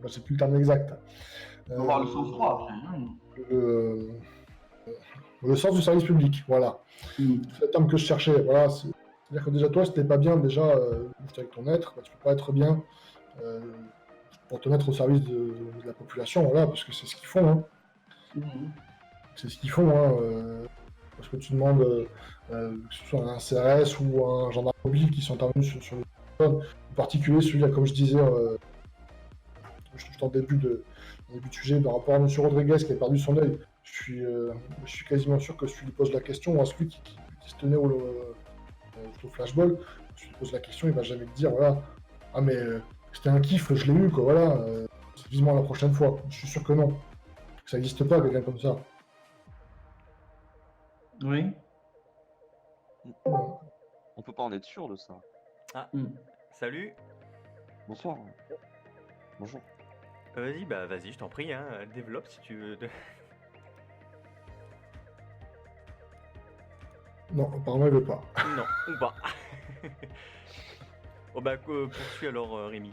je sais plus le terme exact. Il faut avoir le sang-froid. Le sens du service public, voilà. C'est le terme que je cherchais. Voilà, c'est-à-dire que déjà toi, si t'es pas bien déjà juste avec ton être, bah, tu peux pas être bien pour te mettre au service de la population, voilà, parce que c'est ce qu'ils font. Hein. C'est ce qu'ils font. Hein, parce que tu demandes que ce soit un CRS ou un gendarme mobile qui sont intervenus sur les personnes, en particulier celui-là, comme je disais, juste en début de sujet, par rapport à M. Rodriguez qui a perdu son œil. Je suis quasiment sûr que si tu lui poses la question à celui qui se tenait au flashball, si tu lui poses la question, il va jamais te dire voilà, ah mais c'était un kiff, je l'ai eu, quoi, voilà, c'est vivement la prochaine fois. Je suis sûr que non. Que ça n'existe pas, quelqu'un comme ça. Oui. On peut pas en être sûr de ça. Ah, salut. Bonsoir. Bonjour. Vas-y, je t'en prie, hein, développe si tu veux. Non, apparemment il veut pas. Non, ou pas. Oh bah, poursuis alors, Rémi.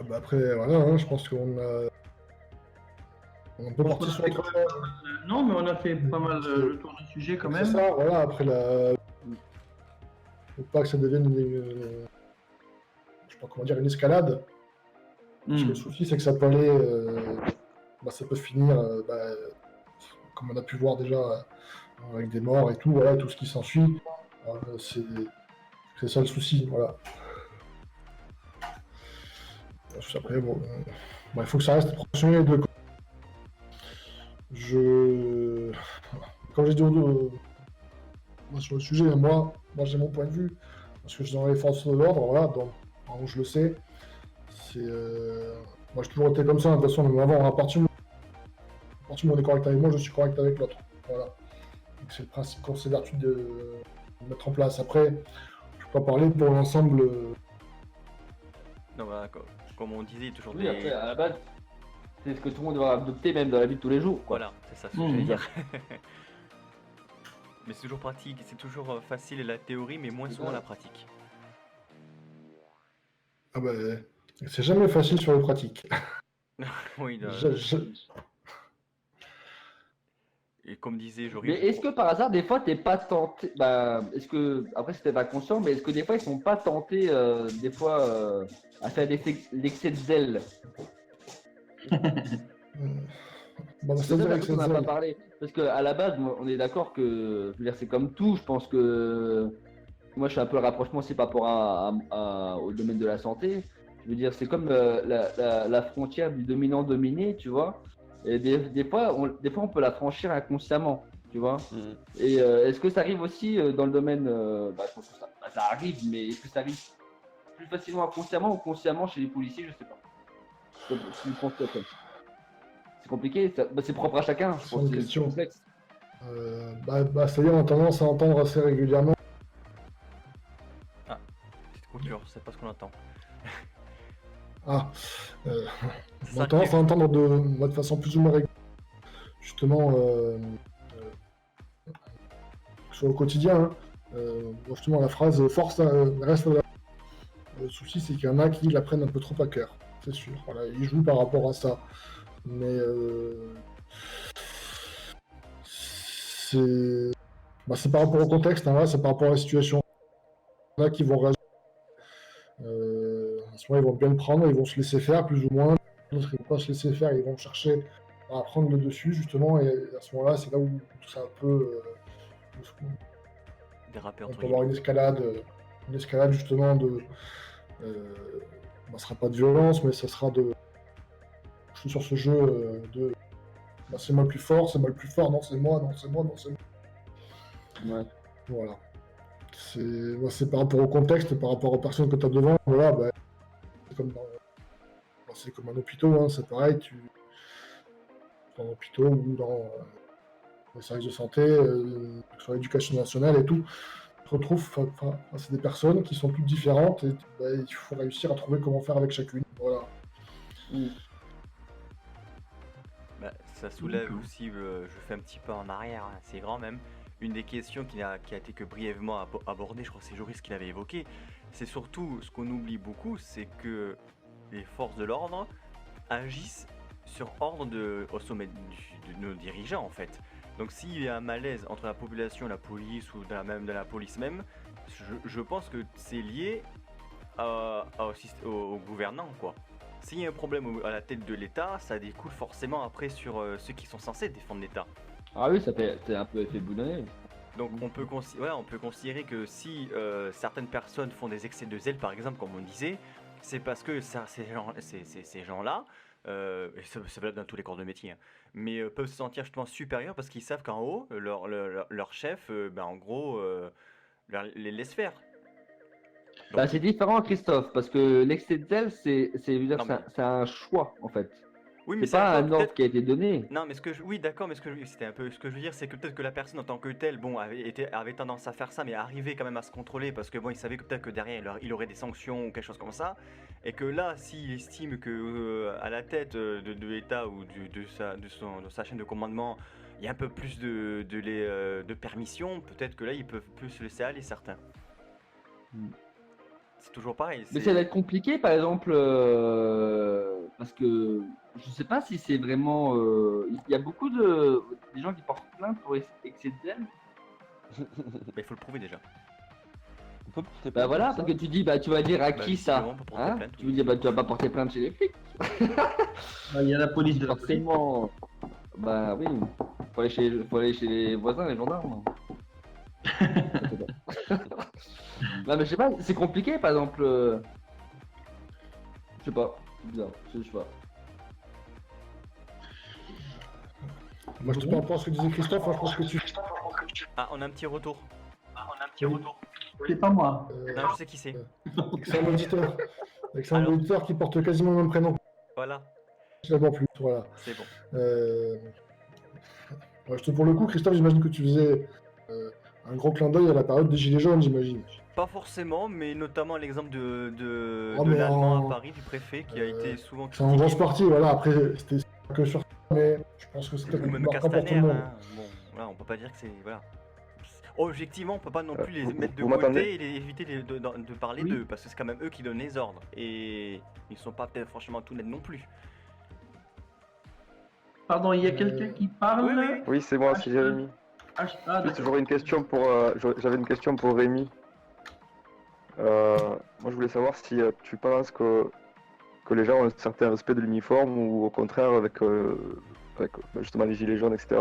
Bah après, voilà, hein, je pense qu'on peut partir sur autre chose. Non, mais on a fait pas mal le tour du sujet quand même. C'est ça, voilà, après faut pas que ça devienne je sais pas comment dire, une escalade. Parce que le souci, c'est que ça peut aller, ça peut finir, comme on a pu voir déjà, avec des morts et tout, voilà, tout ce qui s'ensuit. C'est ça le souci, voilà. Après, bon, il faut que ça reste professionnel de Comme j'ai dit sur le sujet, moi j'ai mon point de vue, parce que je suis dans les forces de l'ordre, voilà, donc je le sais. Moi j'ai toujours été comme ça, de toute façon, même avant, à partir du moment où on est correct avec moi, je suis correct avec l'autre. Voilà. Donc c'est le principe qu'on s'est vertu de mettre en place. Après, je peux pas parler pour l'ensemble. Non, bah, comme on disait, toujours Oui, après, à la base, c'est ce que tout le monde doit adopter même dans la vie de tous les jours, quoi. Voilà, c'est ça ce que j'allais dire. Mais c'est toujours pratique, c'est toujours facile la théorie, mais moins souvent la pratique. Ah bah, c'est jamais facile sur les pratiques. Oui, et comme disait Joris. Mais est-ce que par hasard, des fois, t'es pas tenté. Est-ce que. Après, c'était pas conscient, mais est-ce que des fois, ils sont pas tentés, des fois, à faire l'excès de zèle? C'est ça qu'on n'a pas parlé. Parce qu'à la base, on est d'accord que. Je veux dire, c'est comme tout. Je pense que. Moi, je suis un peu le rapprochement aussi par rapport au domaine de la santé. Je veux dire, c'est comme la frontière du dominant-dominé, tu vois. Et des fois, on peut la franchir inconsciemment, tu vois. Et est-ce que ça arrive aussi dans le domaine. Je pense que ça arrive, mais est-ce que ça arrive plus facilement inconsciemment ou consciemment chez les policiers? Je sais pas. C'est compliqué, c'est propre à chacun. Je pense que c'est complexe. C'est-à-dire, on a tendance à entendre assez régulièrement. Ah, petite coupure, c'est pas ce qu'on entend. On a tendance à entendre de façon plus ou moins régulière, justement, sur le quotidien, justement la phrase « force reste là ». Le souci, c'est qu'il y en a qui la prennent un peu trop à cœur, c'est sûr. Voilà, ils jouent par rapport à ça. Mais c'est par rapport au contexte, hein, c'est par rapport à la situation. Il y en a qui vont réagir. À ce moment, ils vont bien le prendre, ils vont se laisser faire, plus ou moins. D'autres, ils vont pas se laisser faire, ils vont chercher à prendre le dessus, justement. Et à ce moment-là, c'est là où tout ça peut déraper. On peut avoir une escalade justement de. Ce sera pas de violence, mais ça sera de. Je suis sur ce jeu de. C'est moi le plus fort, non c'est moi, non c'est moi, non c'est moi. Ouais. Voilà. c'est par rapport au contexte, par rapport aux personnes que tu as devant. Voilà, bah, c'est comme un hôpital, hein, c'est pareil. Dans un hôpital ou dans les services de santé, sur l'éducation nationale et tout, tu te retrouves face à des personnes qui sont toutes différentes et bah, il faut réussir à trouver comment faire avec chacune. Voilà. Bah, ça soulève aussi, je fais un petit pas en arrière, hein, c'est grand même. Une des questions qui a été que brièvement abordée, je crois que c'est Joris qui l'avait évoqué, c'est surtout ce qu'on oublie beaucoup, c'est que les forces de l'ordre agissent sur ordre au sommet de nos dirigeants en fait. Donc s'il y a un malaise entre la population, la police ou même de la police même, je pense que c'est lié au gouvernant quoi. S'il y a un problème à la tête de l'État, ça découle forcément après sur ceux qui sont censés défendre l'État. Ah oui, c'est un peu effet boulonné. Donc on peut considérer que si certaines personnes font des excès de zèle par exemple comme on disait, c'est parce que ces gens-là, et ça valable dans tous les corps de métier, hein, mais peuvent se sentir justement supérieurs parce qu'ils savent qu'en haut, leur chef, en gros, les laisse faire. Donc, Bah, c'est différent, Christophe, parce que l'excès de zèle, Non, mais- c'est un choix, en fait. oui, mais C'est pas encore un ordre peut-être- qui a été donné. Non, mais oui, d'accord, mais c'était un peu ce que je veux dire, c'est que peut-être que la personne en tant que telle, bon, avait tendance à faire ça, mais arrivait quand même à se contrôler parce que bon, il savait que peut-être que derrière il aurait des sanctions ou quelque chose comme ça, et que là, s'il estime que à la tête de l'État ou de sa chaîne de commandement, il y a un peu plus de permission, peut-être que là, ils peuvent plus se laisser aller certains. C'est toujours pareil. Mais ça va être compliqué, par exemple, parce que je sais pas si c'est vraiment. Il y a beaucoup des gens qui portent plainte pour excès de zèle. Mais il faut le prouver déjà. On peut porter Bah plainte voilà, pour parce ça. que tu dis, bah tu vas dire à Bah, qui ça, justement, pour porter hein? plainte, Tu veux dire, bah tu vas pas porter plainte chez les flics. Il y a la police de la police. Forcément. Bah oui, faut aller chez les voisins, les gendarmes. Non mais je sais pas, c'est compliqué par exemple. Je sais pas, c'est bizarre, je sais pas. Moi, je te parle pas à ce que disait Christophe, hein, je pense que tu. Ah, on a un petit retour. C'est pas moi. Non, je sais qui c'est. C'est un auditeur. C'est un Alors auditeur qui porte quasiment le même prénom. Voilà, Finalement plus. Voilà. c'est bon. Ouais, pour le coup, Christophe, j'imagine que tu faisais un gros clin d'œil à la période des Gilets jaunes, j'imagine. Pas forcément, mais notamment l'exemple de Oh, mais l'Allemand en- à Paris, du préfet, qui a été souvent C'est en grosse critiqué. partie, voilà. Après, c'était pas que sur ça, mais je pense que c'était Ou même marquant pour tout Castaner, le monde. hein. Bon, voilà, on peut pas dire que c'est... Voilà. Objectivement, on peut pas non plus les mettre de vous m'entendez côté et éviter de parler Oui. d'eux, parce que c'est quand même eux qui donnent les ordres. Et ils sont pas peut-être franchement tout nets non plus. Pardon, il y a quelqu'un qui parle. Oui, oui, oui. Oui, c'est moi, c'est Jérémy. Juste, j'aurais une question pour. J'avais une question pour Rémi. Moi, je voulais savoir si tu penses que les gens ont un certain respect de l'uniforme ou au contraire, avec justement les gilets jaunes, etc.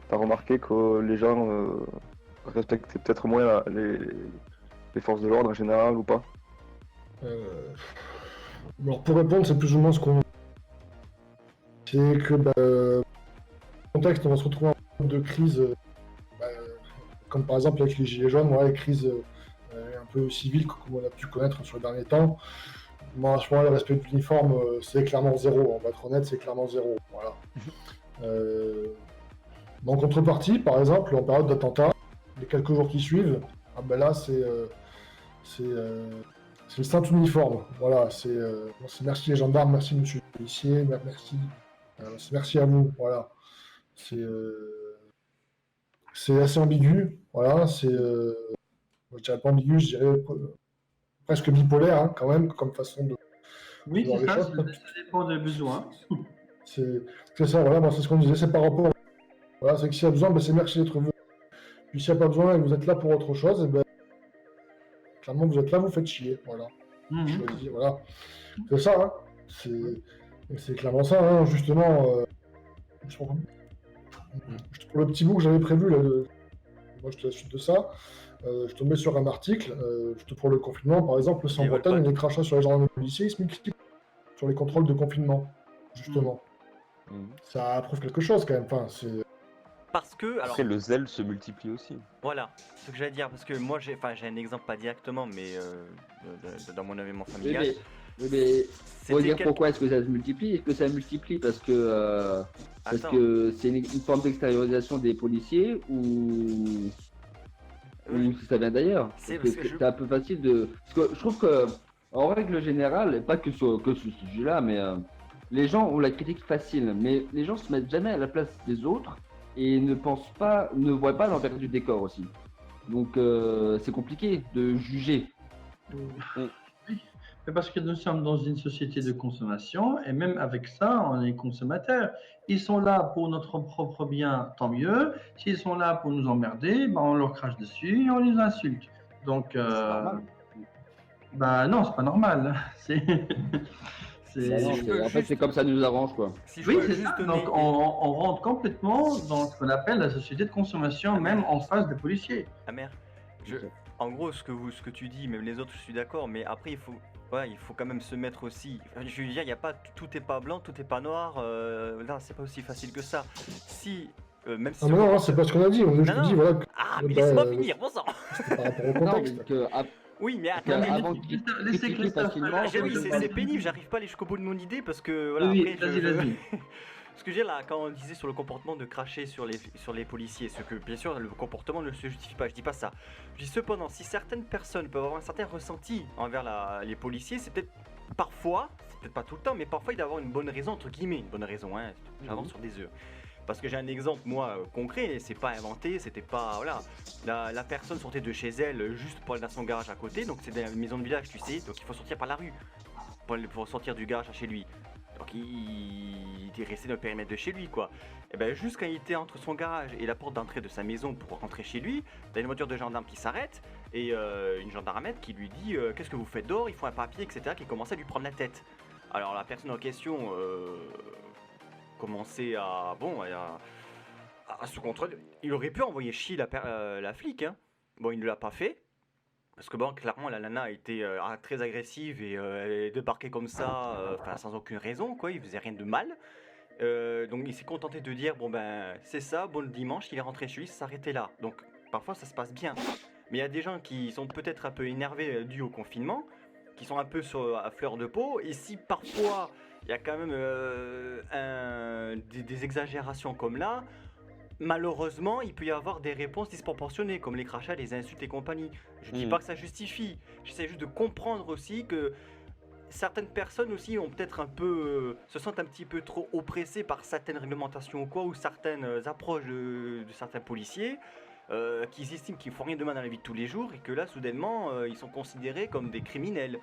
T'as remarqué que les gens respectaient peut-être moins les forces de l'ordre en général ou pas? Alors, pour répondre, c'est plus ou moins ce qu'on. C'est que, dans le contexte, on va se retrouver en période de crise, comme par exemple avec les Gilets jaunes, voilà, les crises un peu civiles, comme on a pu connaître sur les derniers temps. Moi, à ce moment-là, le respect de l'uniforme, c'est clairement zéro. On va être honnête, c'est clairement zéro. Voilà. En contrepartie, par exemple, en période d'attentat, les quelques jours qui suivent, ah ben là, c'est le saint uniforme. Voilà, c'est merci les gendarmes, merci monsieur le policier, merci à vous. Voilà, c'est assez ambigu. Voilà, je dirais pas ambigu, je dirais presque bipolaire hein, quand même, comme façon de Oui, voir c'est les ça, choses. ça dépend des besoins. C'est ça, voilà, c'est ce qu'on disait, c'est par rapport. Voilà, c'est que s'il y a besoin, c'est merci d'être venu. Puis s'il n'y a pas besoin et que vous êtes là pour autre chose, clairement vous êtes là, vous faites chier. Voilà. Choisir, voilà. C'est ça, hein. C'est clairement ça, hein. Justement. Pour le petit bout que j'avais prévu, là, moi je te la suite de ça, je tombais sur un article, pour le confinement, par exemple, en Bretagne, les crachats sur les gendarmes et les policiers, ils se multiplient sur les contrôles de confinement, justement. Ça prouve quelque chose quand même. Enfin, Parce que, alors, Après, le zèle se multiplie aussi. voilà, c'est ce que j'allais dire, parce que moi j'ai un exemple, pas directement, mais dans mon environnement Oui, familial. mais faut C'était dire quel- pourquoi est-ce que ça se multiplie? Est-ce que ça multiplie parce Attends. que c'est une forme d'extériorisation des policiers ou ça vient d'ailleurs? C'est Parce parce que que je- c'est un peu facile de. Parce que je trouve que en règle générale, et pas que sur ce sujet-là, mais les gens ont la critique facile, mais les gens se mettent jamais à la place des autres et ne voient pas l'envers du décor aussi. Donc c'est compliqué de juger. Mais parce que nous sommes dans une société de consommation et même avec ça, on est consommateurs. Ils sont là pour notre propre bien, tant mieux. S'ils sont là pour nous emmerder, ben on leur crache dessus et on les insulte. Donc, bah non, c'est pas normal. C'est, En fait, c'est comme ça nous arrange, quoi. Si je oui, peux c'est juste ça. donner- Donc, on rentre complètement dans ce qu'on appelle la société de consommation, même en face des policiers. Ah merde. En gros, ce que tu dis, même les autres, je suis d'accord, mais après, il faut quand même se mettre aussi. Je veux dire, il y a pas, tout est pas blanc, tout est pas noir. Là, c'est pas aussi facile que ça. Si, même si. Ah, mais non, c'est pas ce qu'on a dit. On a juste Non, dit, non. voilà. Ah, mais laisse-moi finir, bon sang. C'était par rapport au contexte. Oui, mais que attends. avant de laissez Christophe. Ah, oui, c'est pénible, j'arrive pas à aller jusqu'au bout de mon idée parce que voilà. Oui, après, vas-y. Ce que je veux dire là, quand on disait sur le comportement de cracher sur les policiers, ce que bien sûr le comportement ne se justifie pas, je dis pas ça. Je dis cependant, si certaines personnes peuvent avoir un certain ressenti envers les policiers, c'est peut-être parfois, c'est peut-être pas tout le temps, mais parfois il doit y avoir une bonne raison, entre guillemets, une bonne raison, hein, j'avance sur des œufs. Parce que j'ai un exemple, moi, concret, c'est pas inventé, c'était pas. Voilà. La personne sortait de chez elle juste pour aller dans son garage à côté, donc c'est dans la maison de village, tu sais, donc il faut sortir par la rue pour sortir du garage à chez lui. Donc il était resté dans le périmètre de chez lui, quoi. Et ben juste quand il était entre son garage et la porte d'entrée de sa maison pour rentrer chez lui, t'as une voiture de gendarme qui s'arrête et une gendarmette qui lui dit qu'est-ce que vous faites dehors, il faut un papier, etc. qui commençait à lui prendre la tête. Alors la personne en question commençait à se contrôler. Il aurait pu envoyer chier la flic, hein. Bon, il ne l'a pas fait. Parce que bon, clairement, la nana était très agressive et elle débarquait comme ça, sans aucune raison, quoi. Il faisait rien de mal. Donc il s'est contenté de dire, bon ben, c'est ça, bon le dimanche, il est rentré chez lui, ça s'arrêtait là. Donc parfois ça se passe bien. Mais il y a des gens qui sont peut-être un peu énervés dû au confinement, qui sont un peu à fleur de peau. Et si parfois il y a quand même des exagérations comme là, malheureusement, il peut y avoir des réponses disproportionnées, comme les crachats, les insultes et compagnie. Je dis pas que ça justifie, j'essaie juste de comprendre aussi que certaines personnes aussi ont peut-être un peu, se sentent un petit peu trop oppressées par certaines réglementations ou quoi, ou certaines approches de certains policiers, qui estiment qu'ils font rien de mal dans la vie de tous les jours, et que là, soudainement, ils sont considérés comme des criminels.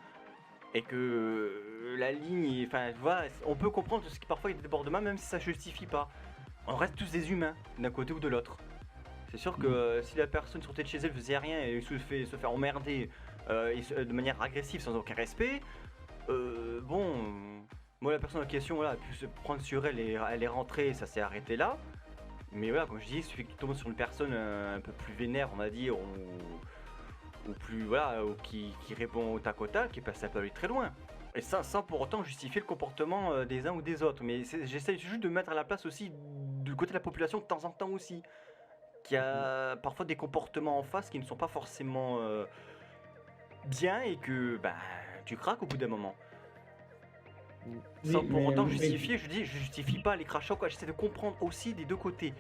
Et que la ligne, enfin, voilà, on peut comprendre ce qui parfois est débordement, même si ça justifie pas. On reste tous des humains, d'un côté ou de l'autre. C'est sûr que si la personne sortait de chez elle faisait rien et se fait emmerder de manière agressive sans aucun respect, moi la personne en question, voilà, a pu se prendre sur elle et elle est rentrée, ça s'est arrêté là. Mais voilà, comme je dis, il suffit que tu tombes sur une personne un peu plus vénère, on va dire, ou plus, voilà, ou qui répond au tac au tac, et ça peut aller très loin. Et ça, sans pour autant justifier le comportement des uns ou des autres. Mais j'essaie juste de mettre à la place aussi du côté de la population de temps en temps aussi. Qu'il y a parfois des comportements en face qui ne sont pas forcément bien et que tu craques au bout d'un moment. Sans pour autant justifier, je justifie pas les crachats, quoi. J'essaie de comprendre aussi des deux côtés.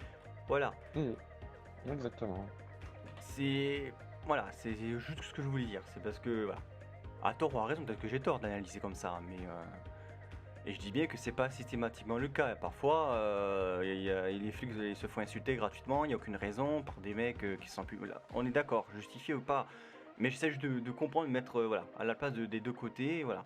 Voilà. Exactement. C'est juste ce que je voulais dire. C'est parce que, voilà. À tort ou à raison, peut-être que j'ai tort d'analyser comme ça, mais et je dis bien que c'est pas systématiquement le cas. Parfois, les flics ils se font insulter gratuitement, il n'y a aucune raison, par des mecs qui sont plus. Voilà. On est d'accord, justifié ou pas, mais j'essaie juste de comprendre, de mettre à la place des deux côtés, voilà.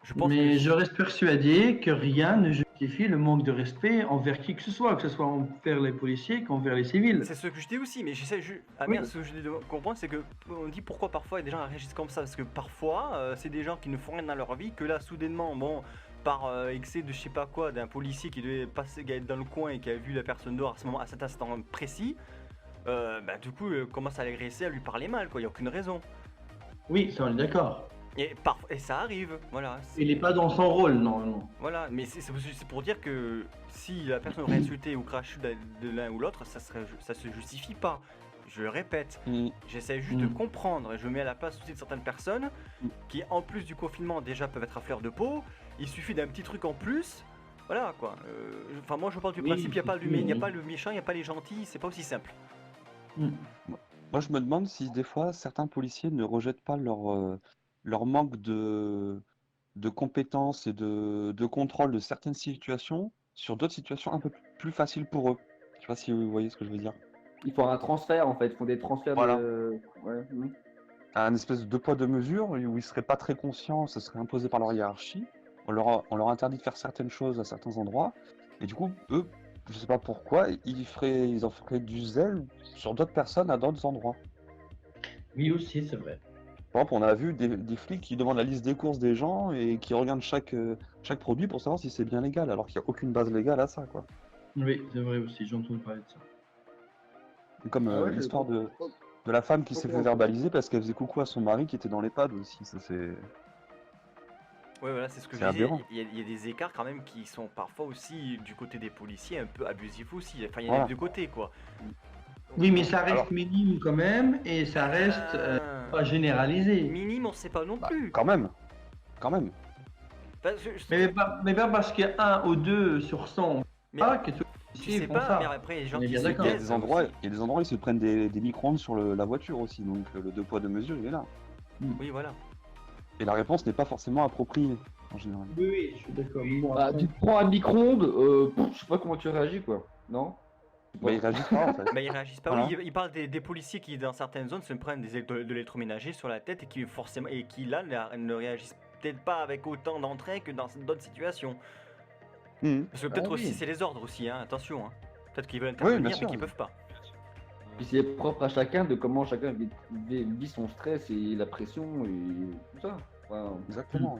Je reste persuadé que rien ne justifie le manque de respect envers qui que ce soit envers les policiers qu'envers les civils. C'est ce que je dis aussi, mais j'essaie juste. Ce que je dis de comprendre, c'est que on dit pourquoi parfois des gens réagissent comme ça, parce que parfois c'est des gens qui ne font rien dans leur vie, que là soudainement, par excès de je sais pas quoi, d'un policier qui devait passer, être dans le coin et qui a vu la personne dehors à cet instant précis, du coup commence à l'agresser, à lui parler mal, quoi. Il n'y a aucune raison. Oui, ça on est d'accord. Et ça arrive, voilà. Il n'est pas dans son rôle, normalement. Voilà, mais c'est pour dire que si la personne aurait insulté ou craché de l'un ou l'autre, ça se justifie pas. Je le répète, j'essaie juste de comprendre et je me mets à la place aussi de certaines personnes qui, en plus du confinement, déjà peuvent être à fleur de peau. Il suffit d'un petit truc en plus. Voilà quoi. Enfin, moi je parle du principe, il n'y a pas le méchant, il n'y a pas les gentils, c'est pas aussi simple. Moi, je me demande si des fois certains policiers ne rejettent pas leur manque de compétences et de contrôle de certaines situations sur d'autres situations un peu plus faciles pour eux. Je sais pas si vous voyez ce que je veux dire. Ils font un transfert en fait, ils font des transferts Voilà. Ouais. Un espèce de deux poids deux mesures où ils seraient pas très conscients, ça serait imposé par leur hiérarchie. On leur interdit de faire certaines choses à certains endroits. Et du coup, eux, je sais pas pourquoi, ils en feraient du zèle sur d'autres personnes à d'autres endroits. Oui, aussi, c'est vrai. Par exemple, on a vu des flics qui demandent la liste des courses des gens et qui regardent chaque produit pour savoir si c'est bien légal, alors qu'il n'y a aucune base légale à ça, quoi. Oui, c'est vrai aussi, j'ai entendu parler de ça. Et comme l'histoire de la femme qui s'est fait verbaliser parce qu'elle faisait coucou à son mari qui était dans l'EHPAD aussi, ça c'est... Ouais, voilà, c'est ce que je C'est disais. aberrant. Il y a des écarts quand même qui sont parfois aussi du côté des policiers un peu abusifs aussi. Enfin, il y en a Voilà. des deux côtés quoi. Oui, mais ça reste Alors- minime quand même, et ça reste pas généralisé. Minime, on sait pas non plus. Quand même. Enfin, Mais pas parce qu'il y a 1 ou 2 sur 100 Mais- que tous les je policiers sais font pas, ça. mais après, les gens On est qui bien se d'accord. Il y a taisent des endroits, aussi. ils se prennent des micro-ondes sur la voiture aussi, donc le deux poids deux mesures, il est là. Oui, voilà. Et la réponse n'est pas forcément appropriée, en général. Oui, je suis d'accord. Bon, Bah, après- tu te prends un micro-ondes, je sais pas comment tu réagis quoi, non? Bah, ils réagissent pas, en fait. Bah, ils réagissent pas. Voilà. Oui, ils parlent des policiers qui, dans certaines zones, se prennent de l'électroménager sur la tête et qui, forcément, et qui là, ne réagissent peut-être pas avec autant d'entrain que dans d'autres situations. Parce que peut-être Ah oui. aussi, c'est les ordres aussi, hein, attention. Hein. Peut-être qu'ils veulent Oui, bien intervenir, mais sûr. qu'ils peuvent pas. Puis c'est propre à chacun de comment chacun vit son stress et la pression et tout ça. Enfin, Exactement.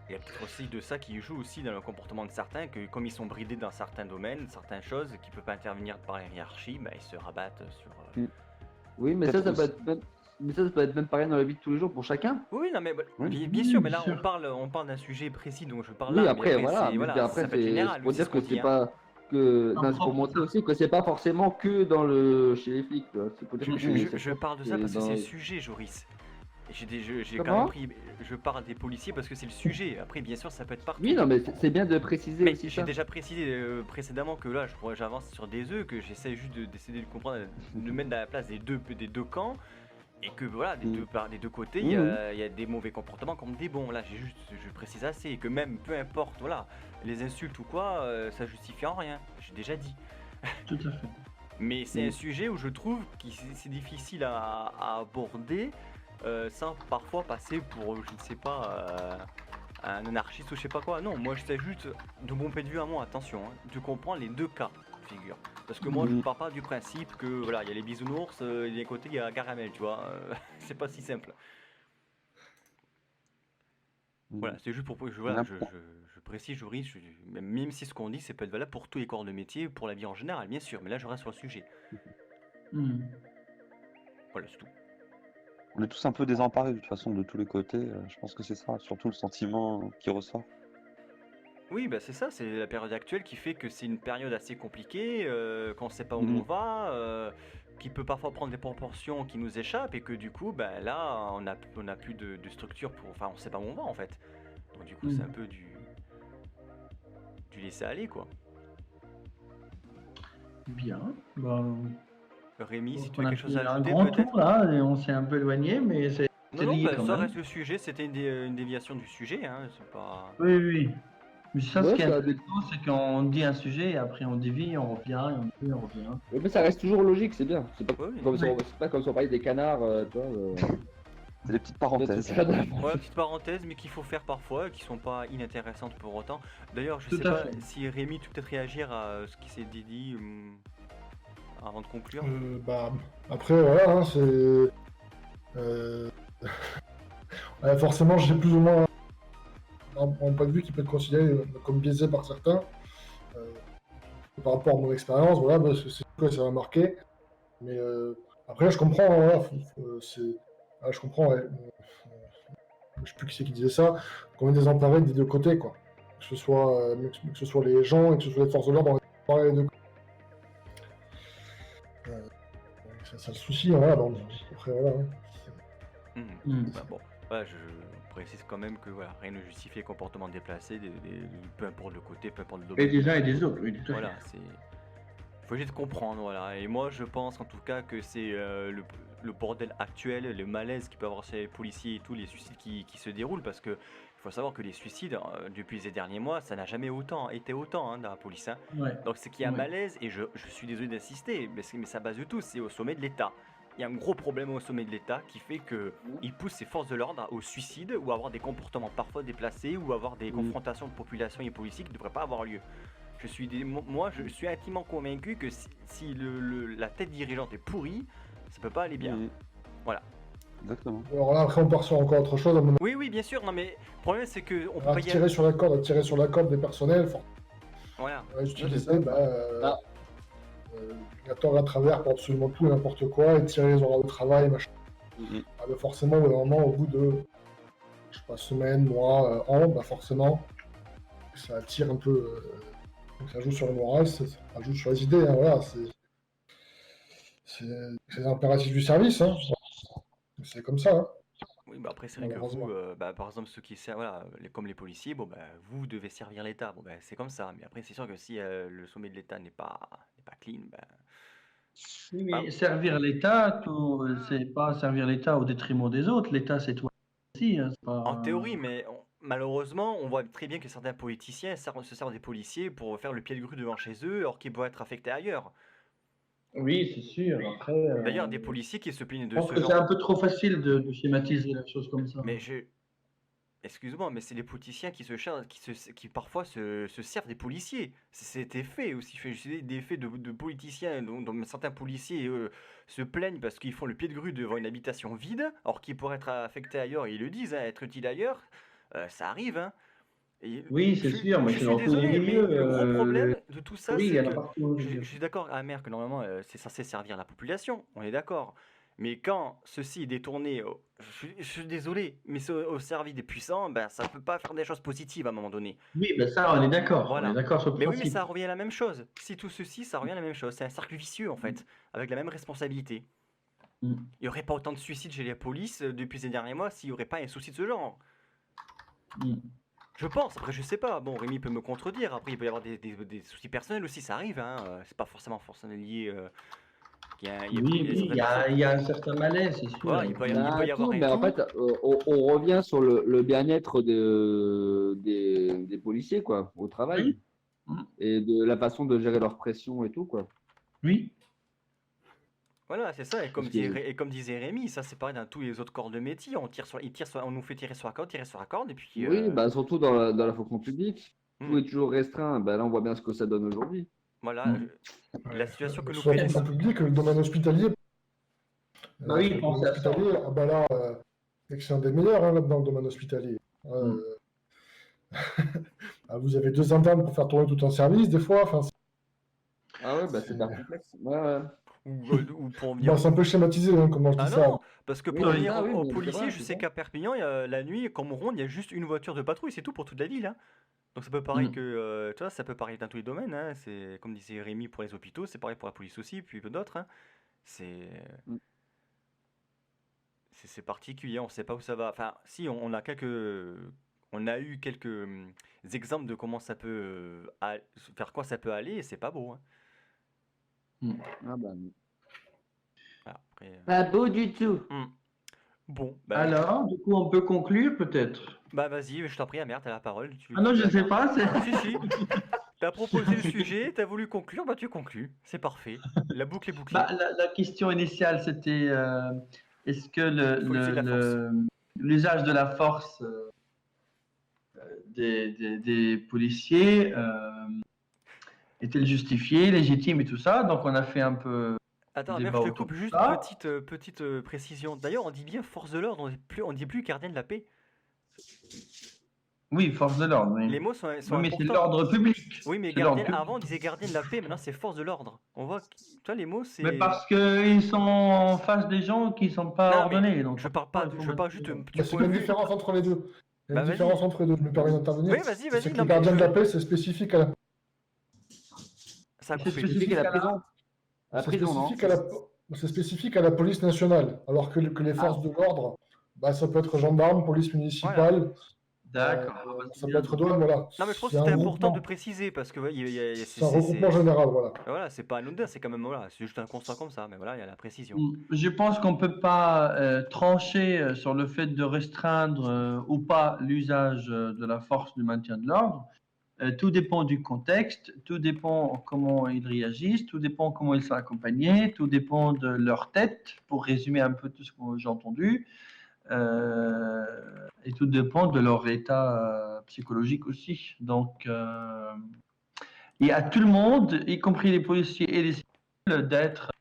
Il y a peut-être aussi de ça qui joue aussi dans le comportement de certains, que comme ils sont bridés dans certains domaines, certaines choses, qui ne peuvent pas intervenir par la hiérarchie, bah, ils se rabattent sur... Oui, mais ça Peut-être peut être même... Mais ça peut être même pareil dans la vie de tous les jours pour chacun. Oui, non, mais Oui. bien sûr, mais là, bien sûr. on parle d'un sujet précis, donc je parle Oui, là. après, mais voilà. c'est- Mais voilà, après, ça peut être c'est général, pour aussi, dire ce que qu'on c'est dit, hein. pas que. Non, Non, c'est pour propre, montrer aussi que c'est pas forcément que dans le chez les flics. Tu vois. C'est pour dire que Je parle de ça parce que c'est le sujet, Joris. Et j'ai quand Comment même pris... Je parle des policiers parce que c'est le sujet. Après, bien sûr, ça peut être partout. Oui, non, mais c'est bien de préciser Mais aussi j'ai ça. déjà précisé précédemment que là, j'avance sur des œufs, que j'essaie juste d'essayer de comprendre, de mettre à la place des deux camps, et que voilà, des deux côtés, il y a des mauvais comportements comme des bons. Là, je précise assez, et que même, peu importe, voilà, les insultes ou quoi, ça justifie en rien. J'ai déjà dit. Tout à fait. Mais c'est un sujet où je trouve que c'est difficile à aborder sans parfois passer pour, je ne sais pas, un anarchiste ou je sais pas quoi. Non, moi je sais juste, de mon point de vue à moi, attention, hein, de comprendre les deux cas de figure. Parce que moi je ne pars pas du principe que voilà, il y a les bisounours et d'un côté il y a Caramel, tu vois. C'est pas si simple. Voilà, c'est juste pour que je précise, Joris, même si ce qu'on dit, c'est peut être valable pour tous les corps de métier, pour la vie en général, bien sûr, mais là je reste sur le sujet. Voilà, c'est tout. On est tous un peu désemparés, de toute façon, de tous les côtés. Je pense que c'est ça, surtout le sentiment qui ressort. Oui, bah c'est ça, c'est la période actuelle qui fait que c'est une période assez compliquée, qu'on ne sait pas où on va, qui peut parfois prendre des proportions qui nous échappent et que du coup, bah, là, on a plus de structure pour... Enfin, on ne sait pas où on va en fait. Donc du coup, c'est un peu du laisser aller, quoi. Bien. Bon, Rémi, si tu on as a quelque chose fait à un ajouter grand peut-être? tour là, et on s'est un peu éloigné, mais c'est Non, lié bah, quand ça même. reste le sujet, c'était une déviation du sujet, hein, c'est pas... Oui, oui. Mais ça, ce Ouais, qui est ça a intéressant, c'est qu'on dit un sujet et après on dévie, on revient, on revient. Oui, mais ça reste toujours logique, c'est bien. C'est pas, Oui. comme si c'est pas comme si on parlait des canards, tu vois. C'est des petites parenthèses. Ouais, petite parenthèse, mais qu'il faut faire parfois, et qui sont pas inintéressantes pour autant. D'ailleurs, je Tout sais à pas fait. si Rémi, tu peux peut-être réagir à ce qui s'est dit avant de conclure. Bah, après, voilà, hein, c'est. Ouais, forcément, j'ai plus ou moins un point de vue qui peut être considéré comme biaisé par certains. Par rapport à mon expérience, voilà, parce que c'est quoi, ça m'a marqué. Mais après, je comprends, voilà, Ah, je comprends, ouais. Je sais plus qui c'est qui disait ça. Qu'on ait des emparés des deux côtés, quoi. Que ce soit, que ce soit les gens et que ce soit les forces de l'ordre, on est emparés des deux côtés. C'est ça le souci, hein, voilà. Donc, après, voilà. Hein. Bah bon, voilà, je précise quand même que voilà, rien ne justifie les comportements déplacés, peu importe le côté, peu importe le domaine. Et des uns et des autres, oui, tout à fait. Voilà, faut juste comprendre, voilà. Et moi, je pense en tout cas que c'est le bordel actuel, le malaise qu'il peut y avoir chez les policiers et tous les suicides qui se déroulent, parce que il faut savoir que les suicides, depuis ces derniers mois, ça n'a jamais été autant dans la police. Hein. Ouais. Donc c'est qu'il y a un Ouais. malaise, et je suis désolé d'insister, mais ça base de tout, c'est au sommet de l'État. Il y a un gros problème au sommet de l'État qui fait qu'il pousse ses forces de l'ordre au suicide ou à avoir des comportements parfois déplacés ou avoir des confrontations de population et policiers qui ne devraient pas avoir lieu. Moi, je suis intimement convaincu que si la tête dirigeante est pourrie, ça peut pas aller bien. Voilà. Exactement. Alors là, après, on part sur encore autre chose. À mon avis. Oui, bien sûr. Non, mais le problème, c'est que on peut À pas y tirer aller. sur la corde des personnels. Voilà. Utiliser la tord à travers pour absolument tout et n'importe quoi et tirer les horaires de travail, machin. Ah, bah forcément, au bout d'un moment, au bout de, je sais pas, semaines, mois, ans, bah forcément, ça tire un peu. Ça joue sur le moral, ça joue sur les idées. Hein, voilà, c'est les impératifs du service. Hein. C'est comme ça. Hein. Oui, bah après, c'est vrai que vous, par exemple, ceux qui servent, voilà, comme les policiers, bon, bah, vous devez servir l'État. Bon, bah, c'est comme ça. Mais après, c'est sûr que si le sommet de l'État n'est pas clean, bah, Oui, mais servir l'État, c'est pas servir l'État au détriment des autres. L'État, c'est toi aussi. Hein, c'est pas... En théorie, mais malheureusement, on voit très bien que certains politiciens se servent des policiers pour faire le pied de grue devant chez eux, alors qu'ils pourraient être affectés ailleurs. Oui, c'est sûr. Après, D'ailleurs, des policiers qui se plaignent de je pense ce que genre. c'est un peu trop facile de schématiser la chose comme ça. Mais excuse-moi, mais c'est les politiciens qui parfois se servent des policiers. C'est des faits aussi. Je fais des faits de politiciens dont certains policiers se plaignent parce qu'ils font le pied de grue devant une habitation vide, alors qu'ils pourraient être affectés ailleurs, et ils le disent, hein, être utiles ailleurs. Ça arrive, hein. Oui, c'est sûr, mais je c'est suis dans tous les désolé, mais milieux. le gros problème de tout ça, Oui, il c'est y en a que partout. je suis d'accord, Amer, que normalement c'est censé servir la population, on est d'accord. Mais quand ceci est détourné, je suis désolé, mais c'est au service des puissants, ben ça peut pas faire des choses positives à un moment donné. Oui, ben ça, on est d'accord. Voilà. On est d'accord sur le Mais oui, mais principe. ça revient à la même chose. Si tout ceci, ça revient à la même chose. C'est un cercle vicieux en fait, avec la même responsabilité. Il n'y aurait pas autant de suicides chez les polices depuis ces derniers mois s'il n'y aurait pas un souci de ce genre. Je pense, après je sais pas, bon Rémi peut me contredire, après il peut y avoir des soucis personnels aussi, ça arrive, hein. C'est pas forcément lié... Oui, il y a un certain malaise, c'est sûr. Voilà, il peut y avoir un mais en tout. fait, on revient sur le bien-être des policiers, quoi, au travail. Et de la façon de gérer leur pression et tout, quoi. Oui. Voilà, c'est ça, et comme, Parce que- et comme disait Rémi, ça c'est pareil dans tous les autres corps de métier, on nous fait tirer sur la corde, et puis... Oui, bah, surtout dans la fonction publique. Tout est toujours restreint. Bah, là, on voit bien ce que ça donne aujourd'hui. Voilà, la situation que nous Soit la connaissons... fonction publique, le domaine hospitalier. Bah oui, le pensez domaine à ça. hospitalier, ah bah là, c'est un des meilleurs hein, dans le domaine hospitalier. Ah, vous avez 2 internes pour faire tourner tout un service, des fois. Enfin, Ah ouais, bah, c'est pas complexe. Ouais. Ou pour venir... Bon, c'est un peu schématisé, hein, comment je dis Ah ça. non, parce que pour revenir Ah oui, aux mais c'est policiers, vrai, je c'est sais vrai. qu'à Perpignan, la nuit, comme on ronde, il y a juste une voiture de patrouille, c'est tout pour toute la ville. Hein. Donc ça peut pareil que, tu vois, ça peut pareil dans tous les domaines. Hein. C'est comme disait Rémi pour les hôpitaux, c'est pareil pour la police aussi, puis d'autres. Hein. C'est particulier, on ne sait pas où ça va. Enfin, si, on a eu quelques exemples de comment ça peut, vers quoi ça peut aller, et c'est pas beau. Hein. Ah bah, Voilà, après, pas beau du tout. Bon, Alors, du coup, on peut conclure peut-être. Bah vas-y, je t'en prie, Amer, t'as la parole. Ah non, je sais pas. Si. T'as proposé le sujet, t'as voulu conclure, bah tu conclus. C'est parfait. La boucle est bouclée. Bah, la question initiale, c'était est-ce que l'usage de la force des policiers est-il justifié, légitime et tout ça? Donc, on a fait un peu. Attends, débat Amer, je te autour coupe de juste ça. petite précision. D'ailleurs, on dit bien force de l'ordre, on dit plus gardiens de la paix. Oui, force de l'ordre. Oui. Les mots sont Oui, mais c'est importants. l'ordre public. Oui, mais C'est l'ordre gardien, public. avant on disait gardien de la paix, maintenant c'est force de l'ordre. On voit que, tu vois, les mots c'est. Mais parce qu'ils sont en face des gens qui ne sont pas Non, mais ordonnés. Donc, je parle pas, il faut je parle juste maintenir. du Bah, c'est point qu'il y de a une vue. différence entre les deux. Il y a Bah une vas-y. différence entre les deux. Je me permets d'intervenir. Oui, vas-y, C'est que non, les mais gardiens de la paix, c'est spécifique à la ça a C'est coupé. spécifique à la prison. À la C'est prison, non? spécifique à c'est spécifique à la police nationale, alors que les forces de l'ordre, bah, ça peut être gendarme, police municipale, D'accord. ça peut être douane, voilà. Non, mais je pense C'est que un c'était important regroupement. de préciser parce que ouais, C'est un regroupement général, voilà. Voilà, c'est pas anodin, c'est quand même voilà, c'est juste un constat comme ça, mais voilà, il y a la précision. Je pense qu'on ne peut pas trancher sur le fait de restreindre ou pas l'usage de la force du maintien de l'ordre. Tout dépend du contexte, tout dépend comment ils réagissent, tout dépend comment ils sont accompagnés, tout dépend de leur tête, pour résumer un peu tout ce que j'ai entendu, et tout dépend de leur état psychologique aussi. Donc, et à tout le monde, y compris les policiers et les civils, d'être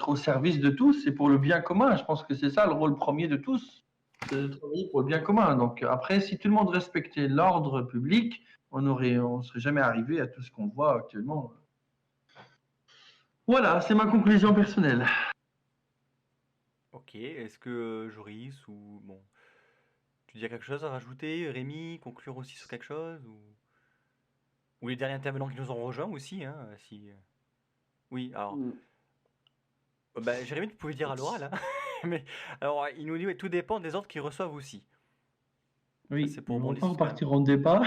au service de tous et pour le bien commun. Je pense que c'est ça le rôle premier de tous, c'est de travailler pour le bien commun. Donc après, si tout le monde respectait l'ordre public, on serait jamais arrivé à tout ce qu'on voit actuellement. Voilà, c'est ma conclusion personnelle. Ok, est-ce que Joris ou bon, tu dis quelque chose à rajouter, Rémi, conclure aussi sur quelque chose ou les derniers intervenants qui nous ont rejoints aussi, hein, si. Oui, alors. Bah, Jérémy, tu pouvais dire à l'oral, hein. Mais alors, il nous dit ouais, tout dépend des ordres qu'ils reçoivent aussi. Oui, c'est pour on va rebondir pas sur ça. repartir en débat.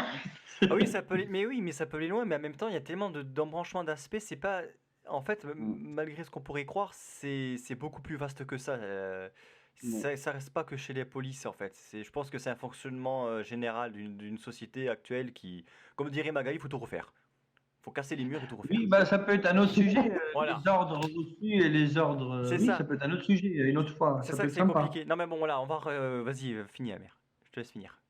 Ah oui, ça peut aller, mais oui, mais ça peut aller loin, mais en même temps, il y a tellement d'embranchements d'aspects, c'est pas. En fait, malgré ce qu'on pourrait croire, c'est beaucoup plus vaste que ça. Ça reste pas que chez les polices, en fait. Je pense que c'est un fonctionnement général d'une société actuelle qui, comme dirait Magali, il faut tout refaire. Il faut casser les murs et tout refaire. Oui, bah, ça peut être un autre sujet. Voilà. Les ordres reçus et les ordres. C'est oui, ça. ça peut être un autre sujet, une autre fois. C'est Ça ça peut que être c'est sympa. compliqué. Non, mais bon, voilà, on va. Vas-y, finis, Amir. Je te laisse finir.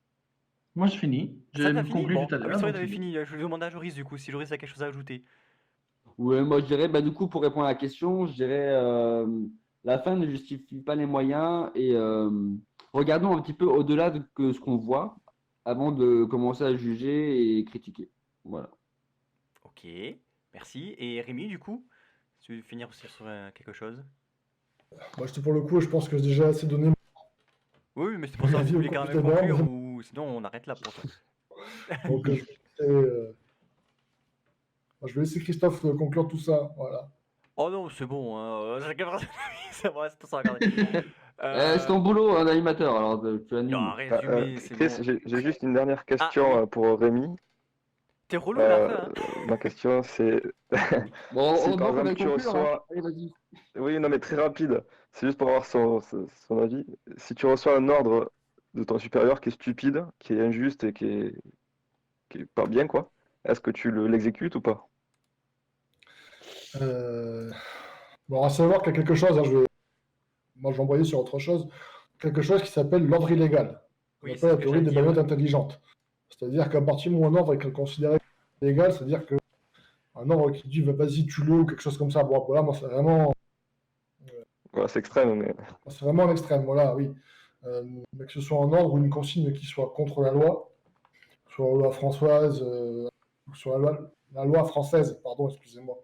Moi, je finis. Ça, J'ai t'as fini conclu bon. tout à Ah oui, l'heure. c'est vrai, donc t'avais c'est fini. Je vais demander à Joris, du coup, si Joris a quelque chose à ajouter. Ouais, moi je dirais, bah, du coup, pour répondre à la question, je dirais la fin ne justifie pas les moyens et regardons un petit peu au-delà de ce qu'on voit avant de commencer à juger et critiquer. Voilà. Ok, merci. Et Rémi, du coup, tu veux finir aussi sur quelque chose? Moi, pour le coup, je pense que j'ai déjà assez donné. Oui, mais c'est pour ça que Avis tu au voulais quand même complément. conclure ou sinon on arrête là pour toi. Donc, je vais laisser Christophe conclure tout ça. Voilà. Oh non, c'est bon, hein. C'est vrai, c'est tout ça, regardez. C'est ton boulot hein, d'animateur, alors tu animes. Non, résumé, c'est Chris, bon. j'ai juste une dernière question pour Rémi. T'es relou à la fin, hein. Ma question, c'est Bon, si on par va exemple tu conclure, hein. reçois. Allez, vas-y. Oui, non, mais très rapide. C'est juste pour avoir son avis. Si tu reçois un ordre de ton supérieur qui est stupide, qui est injuste et qui est pas bien, quoi, est-ce que tu l'exécutes ou pas? Bon, à savoir qu'il y a quelque chose, hein, moi je vais envoyer sur autre chose, quelque chose qui s'appelle l'ordre illégal. On Oui, appelle c'est la ce que théorie j'allais des dire, bagnottes ouais. intelligentes. C'est-à-dire qu'à partir du moment où un ordre est considéré illégal, c'est-à-dire que un ordre qui dit vas-y tue-le ou quelque chose comme ça, bon, voilà, moi c'est vraiment. Voilà, c'est extrême, mais. C'est vraiment un extrême, voilà, oui. Mais que ce soit un ordre ou une consigne qui soit contre la loi, sur la loi française, sur la loi française, pardon, excusez-moi.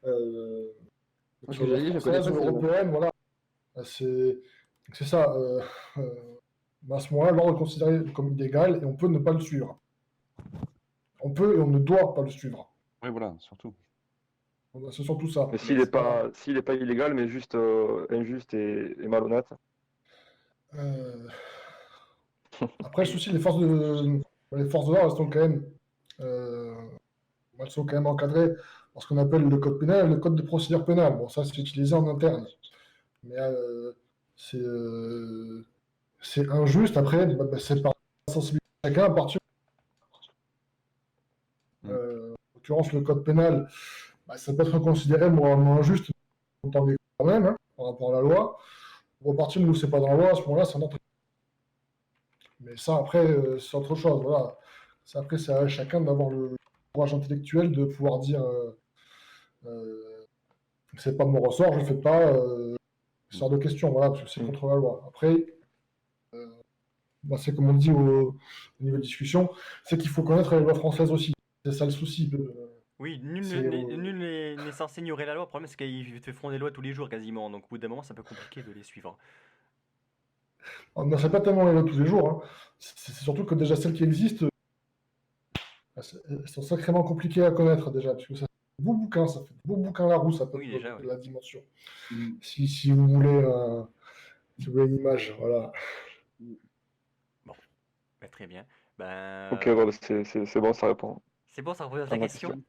Parce Sur que la j'allais dire, je française connais ou pas celle-là. européenne, voilà. C'est ça. À ce moment-là, l'ordre est considéré comme illégal et on peut ne pas le suivre. On peut et on ne doit pas le suivre. Oui, voilà, surtout. C'est surtout ça. Mais s'il est pas illégal, mais juste injuste et malhonnête. Après, le souci, les forces de l'ordre, elles sont quand même encadrées par ce qu'on appelle le code pénal et le code de procédure pénale. Bon, ça, c'est utilisé en interne. Mais c'est injuste. Après, c'est par la sensibilité de chacun à partir. En l'occurrence, le code pénal, ça peut être considéré moralement injuste, quand même, hein, par rapport à la loi. Ou à partir où c'est pas dans la loi, à ce moment-là, c'est un autre. Mais ça, après, c'est autre chose. Voilà. Après, c'est à chacun d'avoir le courage intellectuel de pouvoir dire c'est pas de mon ressort, je le fais pas. C'est hors de question, voilà, parce que c'est contre la loi. Après, Bah, c'est comme on dit au niveau de discussion, c'est qu'il faut connaître les lois françaises aussi. C'est ça le souci. Oui, nul n'est censé ignorer la loi. Le problème, c'est qu'ils te font des lois tous les jours quasiment. Donc, au bout d'un moment, c'est un peu compliqué de les suivre. On ne fait pas tellement les lois tous les jours. Hein. C'est surtout que déjà celles qui existent, elles sont sacrément compliquées à connaître déjà, parce que ça fait des beaux bouquins, ça fait des beaux bouquins Larousse à peu près de la dimension. Si vous voulez, une image, voilà. Bon, bah, très bien. Ok, voilà, c'est bon, ça répond. C'est bon, ça répond à ta question.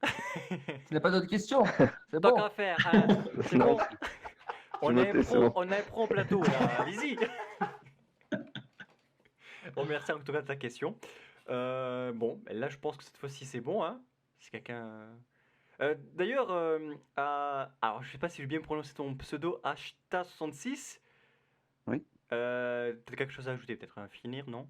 Tu n'as pas d'autres questions? C'est Tant bon. qu'à faire, hein, c'est bon. On a un pro en plateau, là. Allez-y. Bon, merci en tout cas de ta question. Bon, là, je pense que cette fois-ci, c'est bon, hein. Si quelqu'un... D'ailleurs, alors, je sais pas si j'ai bien prononcé ton pseudo, Ashta66. Oui. T'as quelque chose à ajouter, peut-être à finir, non?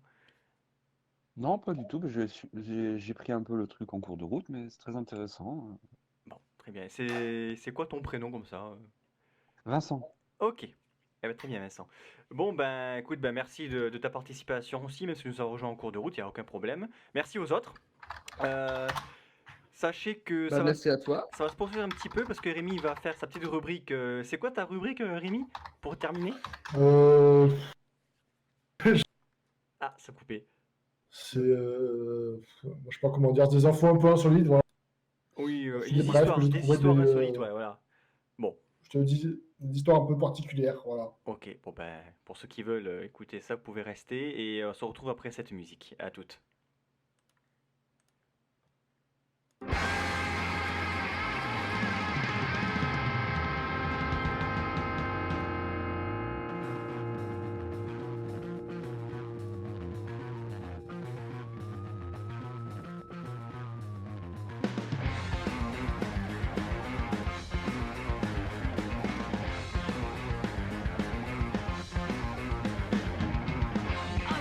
Non, pas du tout. J'ai pris un peu le truc en cours de route, mais c'est très intéressant. Bon, très bien. C'est quoi ton prénom comme ça? Vincent. Ok. Eh ben, très bien, Vincent. Bon, ben, écoute, ben, merci de ta participation aussi, même si tu nous as rejoint en cours de route, il n'y a aucun problème. Merci aux autres. Sachez que merci à toi. Ça va se poursuivre un petit peu parce que Rémi va faire sa petite rubrique. C'est quoi ta rubrique, Rémi, pour terminer? Ah, ça a coupé. C'est, je sais pas comment dire, des infos un peu insolites, voilà. Oui, des des histoires insolites, insolites, ouais, voilà. Bon. Je te dis, une histoire un peu particulière, voilà. Ok, bon ben, pour ceux qui veulent écouter ça, vous pouvez rester et on se retrouve après cette musique. À toutes. On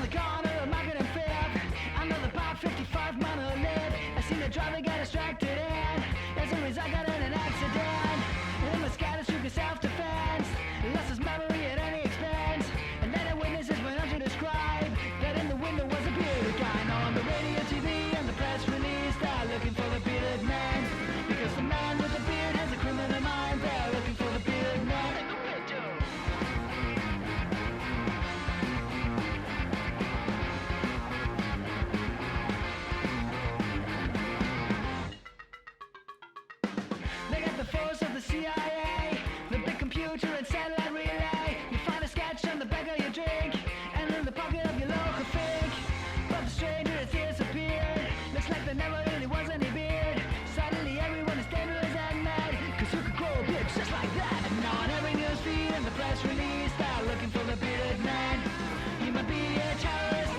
the corner of Market and Fifth, under the Part 55 monolith, I seen the driver get distracted and as a result got in an accident. In the sky, shook his self-defense, lost his memory at any expense, and then the witnesses went on to describe that in the window was a bearded guy. Now on the radio, TV, and the press release, they're looking for the bearded man, because the man with the beard has a criminal mind. They're looking for the bearded man in the window. They got the force of the CIA, the big computer and satellite relay. You find a sketch on the back of your drink, and in the pocket of your local fig. But the stranger has disappeared. Looks like there never really was any beard. Suddenly everyone is dangerous and mad, cause who could grow a beard just like that? And now on every news feed and the press release, they're looking for the bearded man. He might be a terrorist,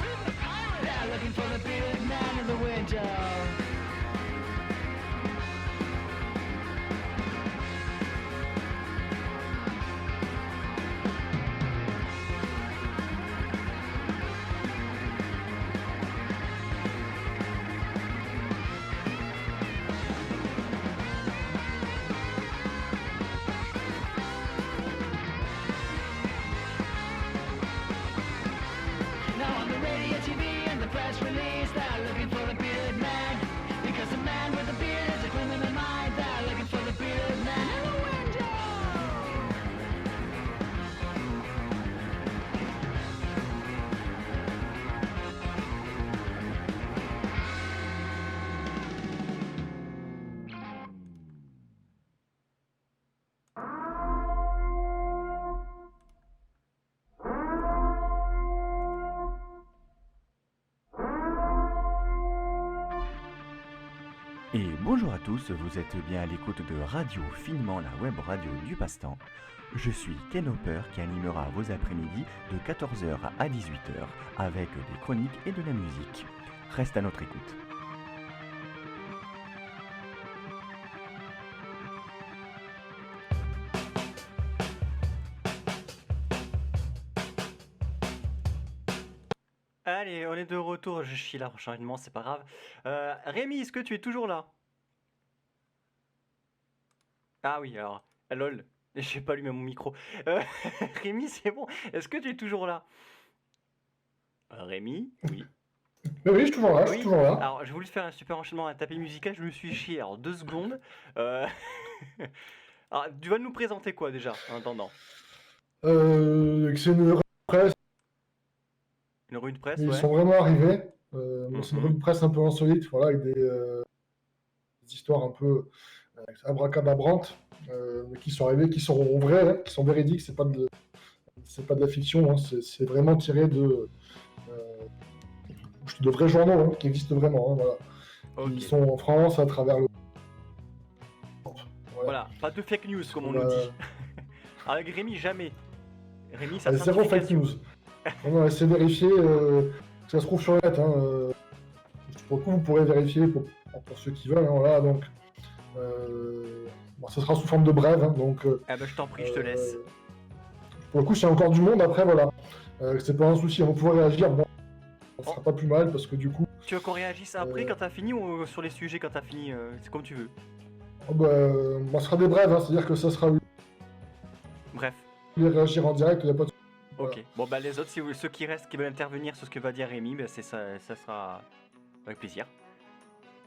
they're looking for the bearded man in the window. Now on the radio, TV, and the press release, they're looking for the bearded man, because the man with the beard has a criminal mind. They're looking for the bearded man in the window. Et bonjour à tous, vous êtes bien à l'écoute de Radio Finement, la web radio du passe-temps. Je suis Ken Hopper qui animera vos après-midi de 14h à 18h avec des chroniques et de la musique. Reste à notre écoute. Allez, on est de retour, je suis là, changement, c'est pas grave. Rémi, est-ce que tu es toujours là? Ah oui, alors, lol, j'ai pas allumé mon micro. Rémi, c'est bon, est-ce que tu es toujours là? Rémi, oui. Mais oui, je suis toujours là, je Oui. suis toujours là. Alors, j'ai voulu faire un super enchaînement à tapis musical, je me suis chié. Alors, 2 secondes. Alors, tu vas nous présenter quoi déjà en attendant? C'est une presse, Une revue de presse, ils ouais. sont vraiment arrivés. Bon, c'est une revue de presse un peu insolite, voilà, avec des histoires un peu abracadabrantes, mais qui sont arrivées, qui sont vraies, hein, qui sont véridiques, c'est pas de la fiction, hein, c'est vraiment tiré de vrais journaux hein, qui existent vraiment, hein, voilà. Ok. Ils sont en France, à travers le... Voilà, pas de fake news comme on nous Voilà. dit. Avec Rémi, jamais. Rémi, ça Zéro fake news. On a essayé de vérifier, ça se trouve sur le net. Hein, pour le coup, vous pourrez vérifier pour ceux qui veulent. Hein, voilà, donc, bon, ça sera sous forme de brève. Hein, donc, Ah bah je t'en prie, je te laisse. Pour le coup, c'est encore du monde. Après, voilà, c'est pas un souci. On pourrait réagir. Bon, ça sera pas plus mal parce que du coup. Tu veux qu'on réagisse après quand t'as fini ou sur les sujets quand t'as fini c'est comme tu veux. Oh, bah, ça sera des brèves. Hein, c'est-à-dire que ça sera. Bref. Vous pouvez réagir en direct. Il n'y a pas de... Ok, bon bah les autres, ceux qui restent, qui veulent intervenir sur ce que va dire Rémi, bah, ça sera avec plaisir.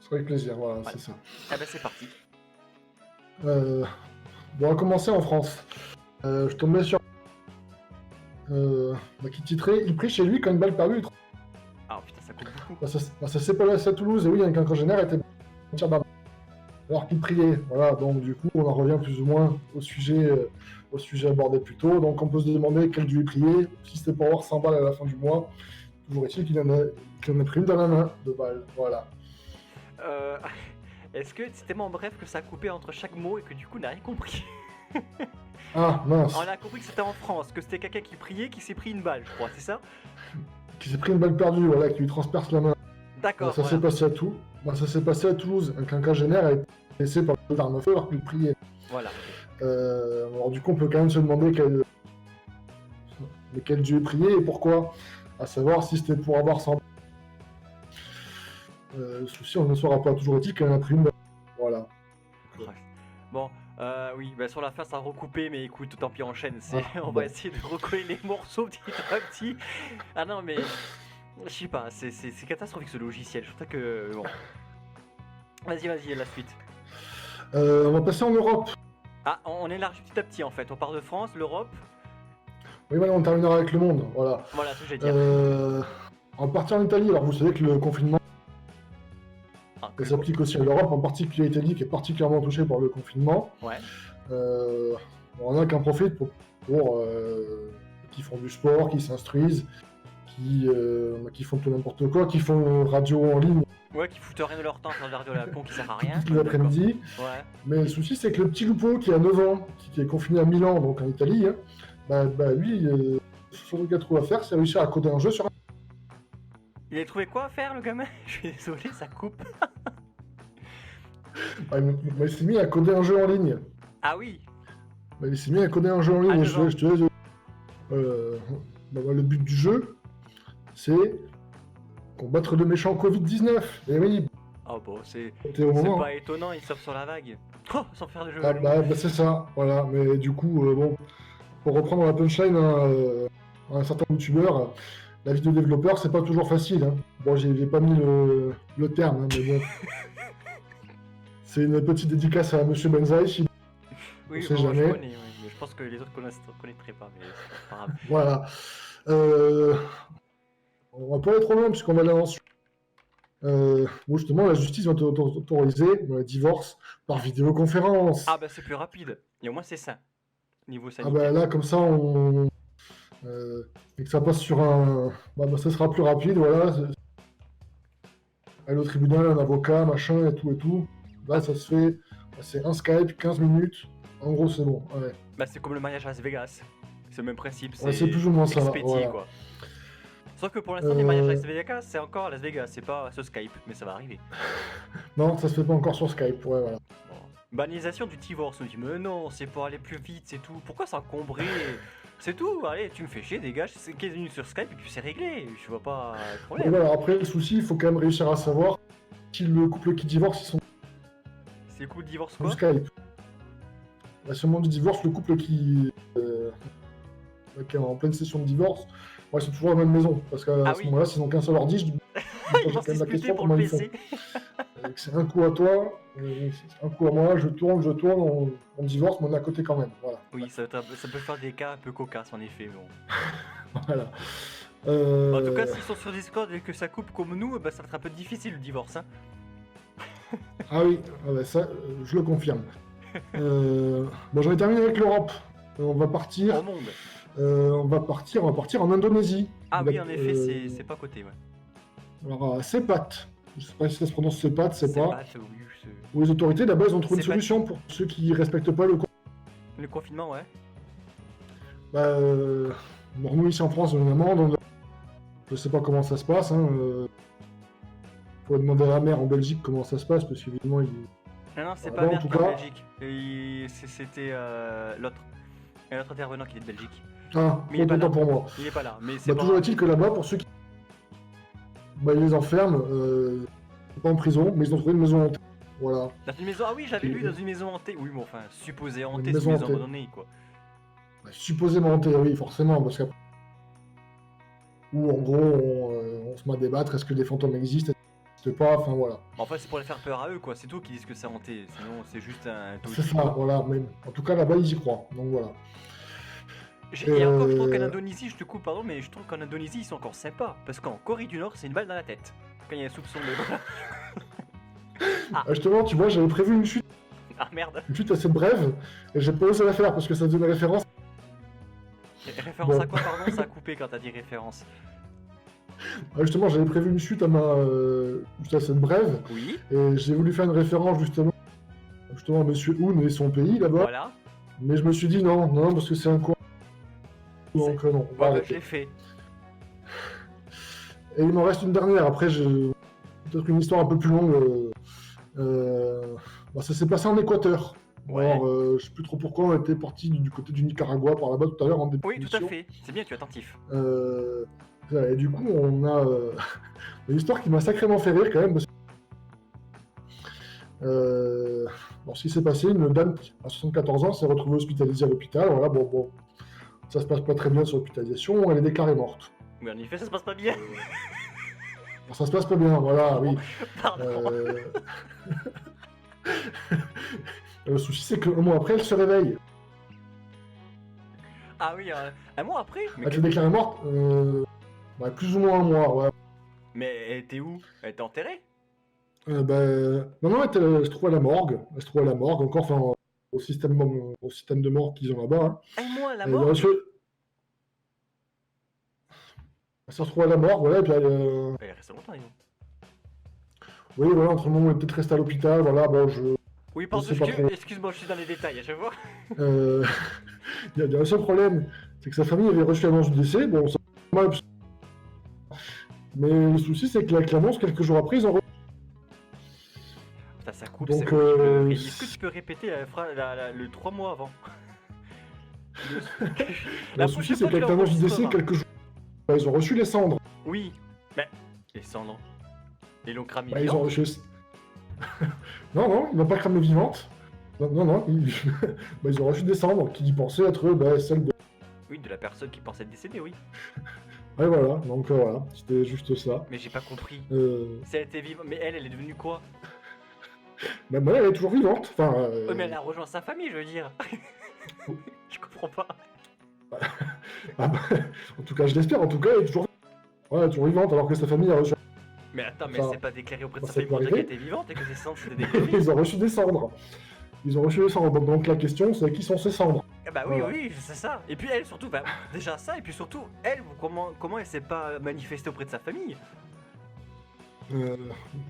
Ça sera avec plaisir, voilà. C'est ça. Ah bah c'est parti. Bon, on va commencer en France. Je tombais sur... qui titrait « Il prie chez lui quand une balle perdue. » Ah putain, ça coupe beaucoup. Ça s'est passé à Toulouse, et oui, un quinquagénaire était tir d'arme. Alors qu'il priait. Voilà, donc du coup, on en revient plus ou moins au sujet abordé plus tôt. Donc on peut se demander quel Dieu prier, si c'était pour avoir 100 balles à la fin du mois. Toujours est-il qu'il en a pris une dans la main, de balles. Voilà. Est-ce que c'est tellement bref que ça a coupé entre chaque mot et que du coup on n'a rien compris? Ah, mince. On a compris que c'était en France, que c'était quelqu'un qui priait qui s'est pris une balle, je crois, c'est ça? Qui s'est pris une balle perdue, voilà, qui lui transperce la main. D'accord. Ça s'est passé à tout. Ça s'est passé à Toulouse. Un quinquagénaire a été blessé par une arme à feu alors qu'il priait. Voilà. Alors du coup, on peut quand même se demander quel Dieu priait et pourquoi. À savoir si c'était pour avoir 100 balles. Le souci, on ne saura pas. Toujours est-il qu'elle en a pris une balle. Voilà. Bon, oui, bah sur la fin ça a recoupé, mais écoute, tant pis, enchaîne. On va essayer de recoller les morceaux petit à petit. Ah non, mais je sais pas, c'est catastrophique ce logiciel. Je trouve que bon. Vas-y, la suite. On va passer en Europe. Ah, on élargit petit à petit en fait. On part de France, l'Europe. Oui, voilà, on terminera avec le monde. Voilà. Voilà ce que j'ai dire. On va partir en Italie. Alors vous savez que le confinement ça s'applique aussi à l'Europe, en particulier l'Italie qui est particulièrement touchée par le confinement. Ouais. On a qu'en profite pour qui font du sport, qui s'instruisent, qui font tout n'importe quoi, qui font radio en ligne. Ouais, qui foutent rien de leur temps sur la radio à la con qui sert à rien. Tout l'après-midi. Ouais. Mais le souci, c'est que le petit Lupo qui a 9 ans, qui est confiné à Milan, donc en Italie, hein, lui, ce qu'il a trouvé à faire, c'est réussir à coder un jeu sur un... Il a trouvé quoi à faire, le gamin? Je suis désolé, ça coupe. Il s'est mis à coder un jeu en ligne. Ah oui. Il s'est mis à coder un jeu en ligne. Le but du jeu, c'est combattre le méchant Covid-19. Et oui. Oh bon, c'est moment, pas étonnant, ils surfent sur la vague. Oh, sans faire de jeu. C'est ça, voilà. Mais du coup, bon, pour reprendre la punchline, un certain youtubeur, la vie de développeur, c'est pas toujours facile. Hein. Bon, j'ai pas mis le terme, hein, mais bon. C'est une petite dédicace à Monsieur Benzaï. Oui, je connais, oui, mais je pense que les autres connaîtraient pas, mais c'est pas grave. Voilà. On va pas aller trop loin puisqu'on va aller ensuite. Bon, justement, la justice va autoriser le divorce par vidéoconférence. Ah bah c'est plus rapide. Et au moins c'est ça. Niveau Ah sanitaire. bah là, comme ça, et que ça passe sur un... ça sera plus rapide, voilà. Aller au tribunal, un avocat, machin, et tout. Là, ça se fait... C'est un Skype, 15 minutes. En gros, c'est bon. Ouais. Bah c'est comme le mariage à Las Vegas. C'est le même principe. C'est plus ou moins ça. Voilà. Quoi. Sauf que pour l'instant, les mariages à Las Vegas, c'est encore à Las Vegas, c'est pas ce Skype, mais ça va arriver. Non, ça se fait pas encore sur Skype, ouais, voilà. Bon. Banalisation du divorce, on dit, mais non, c'est pour aller plus vite, c'est tout. Pourquoi s'encombrer? C'est tout, allez, tu me fais chier, dégage, c'est 15 minutes sur Skype et puis c'est réglé, je vois pas de problème. Voilà, après, le souci, il faut quand même réussir à savoir si le couple qui divorce, ils sont... C'est le couple divorce quoi? Skype. Bah, sur le moment du divorce, le couple qui est en pleine session de divorce, Ouais, ils sont toujours dans la même maison. Parce qu'à Ah ce oui. moment-là, s'ils n'ont qu'un seul ordi, je me Ils pose vont quand même se la disputer question pour comment le ils font. PC. C'est un coup à toi, c'est un coup à moi, je tourne, on divorce, mais on est à côté quand même. Voilà. Oui, ça peut faire des cas un peu cocasses en effet. Bon. Voilà. En tout cas, s'ils sont sur Discord et que ça coupe comme nous, bah, ça va être un peu difficile le divorce. Hein. Ah oui, ah bah ça, je le confirme. Bon, j'en ai terminé avec l'Europe. On va partir. Au monde. On va partir en Indonésie. Ah Il oui, a- en effet, c'est pas coté, ouais. Alors, Sepat. Je sais pas si ça se prononce Sepat, c'est C'est pas. pas, oui, c'est- Où les autorités là-bas, ils ont trouvé une Sepat. solution pour ceux qui respectent pas le. Le confinement, ouais. Bah, bon, nous ici en France, évidemment, donc, je sais pas comment ça se passe. Hein, faut demander à la mère en Belgique comment ça se passe, parce qu'évidemment, Non, c'est Bah, pas en Merck tout qui est en cas- Belgique. C'était l'autre. Un autre intervenant qui est de Belgique. Ah, Mais il est pas autant là. pour moi. Il est pas là, mais c'est Bah, pas toujours grave. est-il que là-bas, pour ceux qui. Bah, ils les enferment, pas en prison, mais ils ont trouvé une maison hantée. Voilà. Dans une maison, ah oui, j'avais Et- vu dans une maison hantée. Oui, mais enfin, supposée hantée, Une c'est une maison maison hantée. abandonnée, quoi. Bah, supposément hantée, oui, forcément, parce qu'après. Où en gros, on se met à débattre, est-ce que des fantômes existent, est-ce qu'ils n'existent pas, enfin voilà. Enfin, c'est pour les faire peur à eux, quoi. C'est tout qui disent que c'est hanté. Sinon, c'est juste un C'est taudis, ça, quoi. voilà, mais en tout cas là-bas, ils y croient, donc voilà. Et encore, je trouve qu'en Indonésie, je te coupe, pardon, mais je trouve qu'en Indonésie, ils sont encore sympas. Parce qu'en Corée du Nord, c'est une balle dans la tête. Quand il y a un soupçon de. Justement, tu vois, j'avais prévu Ah merde. une chute assez brève, et j'ai pas osé la faire parce que ça donnait référence. Référence Bon. à quoi, pardon? Ça a coupé quand t'as dit référence. Justement, j'avais prévu une chute à ma juste assez brève, Oui. et j'ai voulu faire une référence justement à Monsieur Hoon et son pays là-bas, Voilà. mais je me suis dit non, parce que c'est un coin. Donc non, on va Bon, bah, arrêter. je l'ai fait. Et il m'en reste une dernière, après j'ai peut-être une histoire un peu plus longue. Bah, ça s'est passé en Équateur. Ouais. Alors, je sais plus trop pourquoi on était parti du côté du Nicaragua par là-bas tout à l'heure en début Oui, tout à d'émission. fait. C'est bien, tu es attentif. Et du coup, on a une histoire qui m'a sacrément fait rire quand même. Parce que, bon, ce qui s'est passé, une dame qui a 74 ans s'est retrouvée hospitalisée à l'hôpital. Voilà, bon, ça se passe pas très bien sur l'hospitalisation, elle est déclarée morte. Mais en effet, ça se passe pas bien. Bon, ça se passe pas bien, voilà, oui. Pardon. Le souci, c'est qu'un mois après, elle se réveille. Ah oui, un mois après. Mais, Elle est déclarée morte, bah, plus ou moins un mois, ouais. mais elle était où? Elle était enterrée? Non, elle se trouve à la morgue. Elle se trouve à la morgue, encore, enfin, au système de mort qu'ils ont là-bas. Hein. Un mois à la Elle a mort? reçu- Elle se retrouve à la morgue, voilà, et puis elle, Elle est restée longtemps, dis donc. oui, voilà, entre le moment où elle était restée à l'hôpital, voilà, bon, Oui, pardon, sais pas trop. excuse-moi, je suis dans les détails à chaque fois. il y a un seul problème, c'est que sa famille avait reçu l'annonce du décès, bon, c'est normal, mais le souci, c'est que avec l'annonce, quelques jours après, ils ont Putain, ça coupe, Donc, c'est horrible. Est-ce que tu peux répéter le 3 mois avant? Le souci, c'est qu'avec l'annonce du décès, quelques jours, bah, ils ont reçu les cendres. Oui, mais les cendres. Ils l'ont cramé. Bah, ils ont reçu. non, ils n'ont pas cramé vivante. Non, bah, ils ont reçu des cendres qui pensaient être celles de. Oui, de la personne qui pensait être décédée, oui. Ouais, voilà, donc voilà, c'était juste ça. Mais j'ai pas compris. Euh... Si elle était vivante, mais elle est devenue quoi? Bah, elle est toujours vivante. Enfin, Oui, mais elle a rejoint sa famille, je veux dire. Je comprends pas. Ah bah, en tout cas, je l'espère. En tout cas, elle est toujours, ouais, toujours vivante, alors que sa famille a reçu. Mais attends, mais Enfin, c'est pas déclaré auprès de ça sa famille pour peut dire qu'elle arriver. était vivante et que ses cendres c'était déclaré. Ils ont reçu des cendres. Ils ont reçu des cendres. Donc la question, c'est qui sont ces cendres? Ah bah oui, Voilà. oui, c'est ça. Et puis elle, surtout, bah, déjà ça, et puis surtout, elle, comment elle s'est pas manifestée auprès de sa famille?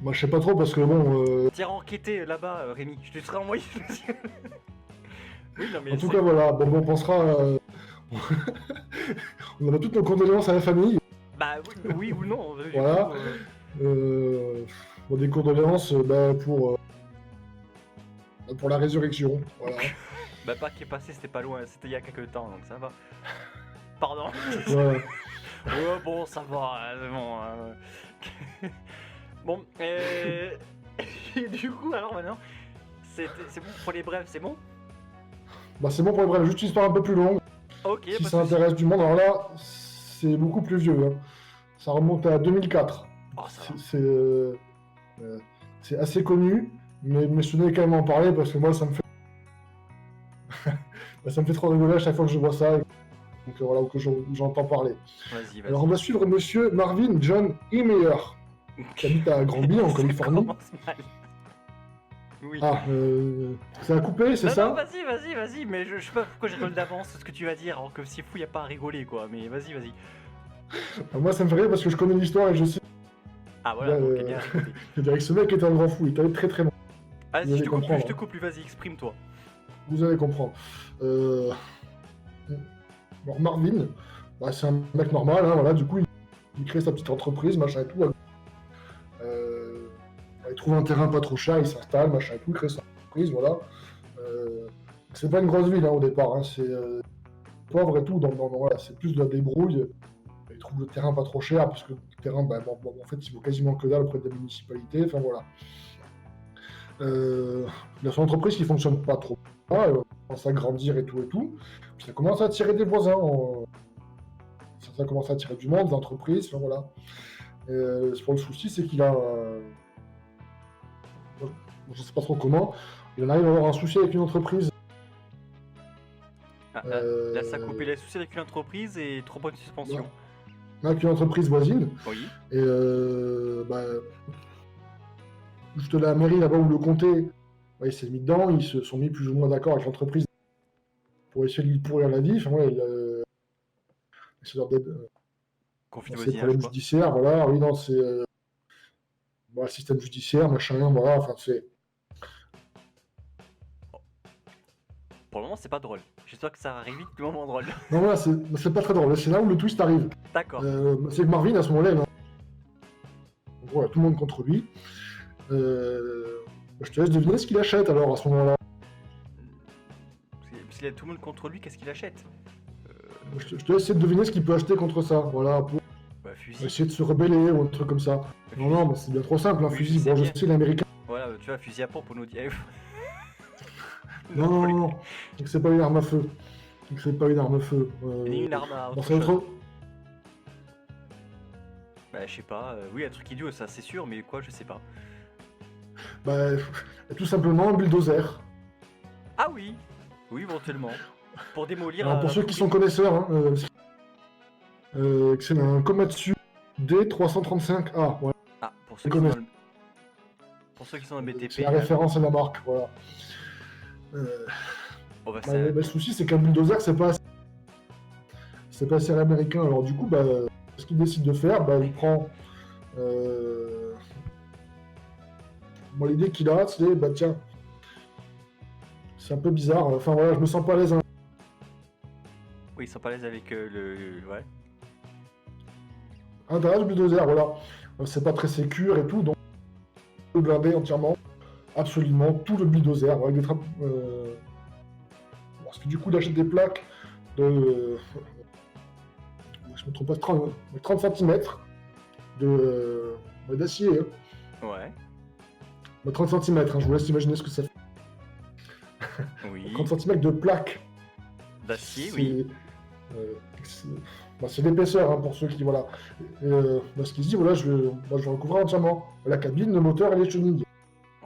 Moi, je sais pas trop parce que bon. Tiens, enquêter là-bas, Rémi, je te serai envoyé. Oui, non, mais En tout c'est- cas, voilà. Bon, on pensera. On a toutes nos condoléances à la famille. Bah oui ou non. Du Voilà. coup, Bon, des condoléances pour la résurrection. Voilà. Bah pas qui est passé, c'était pas loin, c'était il y a quelques temps, donc ça va. Pardon. Voilà. Ouais, bon, ça va, c'est bon. Bon, et du coup, alors maintenant, c'est bon pour les brèves, c'est bon? Bah, c'est bon pour les brèves. Juste une histoire un peu plus longue. Ok, Si pas ça de soucis. intéresse du monde, alors là, c'est beaucoup plus vieux. Hein. Ça remonte à 2004. Oh, ça va. C'est assez connu, mais je tenais quand même à en parler parce que moi, ça me fait... ça me fait trop rigoler à chaque fois que je vois ça. Donc voilà, ou que j'entends parler. Vas-y, vas-y. Alors on va suivre monsieur Marvin John Meyer, qui habite à Granby en Californie. Ça commence mal. Oui. Ah, ça a coupé, c'est Non, ça? non, vas-y, mais je sais pas pourquoi je rigole d'avance ce que tu vas dire, alors que c'est fou, y a pas à rigoler, quoi, mais vas-y. Moi ça me fait rire parce que je connais l'histoire et je sais. Ah voilà, donc bien rigolé. Je dirais que ce mec était un grand fou, il était très très bon. Vas-y, Vous je allez te coupe plus, comprendre. vas-y, exprime-toi. Vous allez comprendre. Alors Marvin, bah, c'est un mec normal, hein, voilà, du coup il crée sa petite entreprise, machin et tout. Il trouve un terrain pas trop cher, il s'installe, machin et tout, il crée sa entreprise, voilà. C'est pas une grosse ville hein, au départ, hein, c'est pauvre et tout, donc voilà, c'est plus de la débrouille. Il trouve le terrain pas trop cher, parce que le terrain, bah, en fait, il vaut quasiment que dalle auprès des municipalités, enfin voilà. Il a son entreprise qui fonctionne pas trop. Elle commence à grandir et tout. Puis ça commence à attirer des voisins. Ça commence à attirer du monde, des entreprises, enfin voilà. Pour le souci, c'est qu'il a. Je sais pas trop comment. Il en arrive à avoir un souci avec une entreprise. Ah, là, ça a coupé les soucis avec une entreprise et trop bonne suspension. Avec une entreprise voisine. Oui. Et juste la mairie là-bas où le comté, il s'est mis dedans, ils se sont mis plus ou moins d'accord avec l'entreprise pour essayer de lui pourrir la vie. Enfin, ouais, c'est leur conflit de c'est voisinage, problème quoi. judiciaire, voilà. Oui, non, c'est le système judiciaire, machin, voilà. Enfin, c'est. Pour le moment, c'est pas drôle. J'espère que ça va arriver vite, le moment drôle. Non, voilà, c'est pas très drôle. C'est là où le twist arrive. D'accord. C'est que Marvin, à ce moment-là, voilà, tout le monde contre lui. Je te laisse deviner ce qu'il achète alors à ce moment-là. Parce qu'il a tout le monde contre lui, qu'est-ce qu'il achète? Je te laisse essayer de deviner ce qu'il peut acheter contre ça. Voilà, pour fusil. essayer de se rebeller ou un truc comme ça. Non, mais c'est bien trop simple, un Oui, fusil. je sais Bon, je bien. sais, l'américain. Voilà, tu vois, fusil à pompe pour nous dire. Non. Donc c'est pas une arme à feu. Ni une arme à bon, autre c'est chose. autre- Bah, je sais pas. Oui, un truc idiot, ça c'est sûr, mais quoi, je sais pas. Bah, tout simplement un bulldozer. Ah oui. Oui, éventuellement. Pour démolir. Alors, pour ceux qui sont connaisseurs, hein, c'est un Komatsu D335A. Voilà. Ah, pour Ils ceux qui sont connaissent. dans le... Pour ceux qui sont dans le BTP. C'est la référence à la marque, voilà. Oh, bah, Le souci, c'est qu'un bulldozer, c'est pas assez américain. Alors du coup, ce qu'il décide de faire, il prend. L'idée qu'il a, c'est, tiens, c'est un peu bizarre. Enfin voilà, je me sens pas à l'aise. Hein. Oui, ils sont pas à l'aise avec ouais. À l'intérieur du bulldozer, voilà. C'est pas très sécure et tout, donc le blindé entièrement, absolument tout le bulldozer avec des trappes. Parce que du coup, il achète des plaques de. Je me trompe pas, 30 cm d'acier. Hein. Ouais. 30 cm, hein, je vous laisse imaginer ce que ça fait. Oui. 30 cm de plaques. D'acier, oui. C'est l'épaisseur hein, pour ceux qui. Voilà. Ce qu'il se dit, voilà, je vais recouvrir entièrement la cabine, le moteur et les chenilles.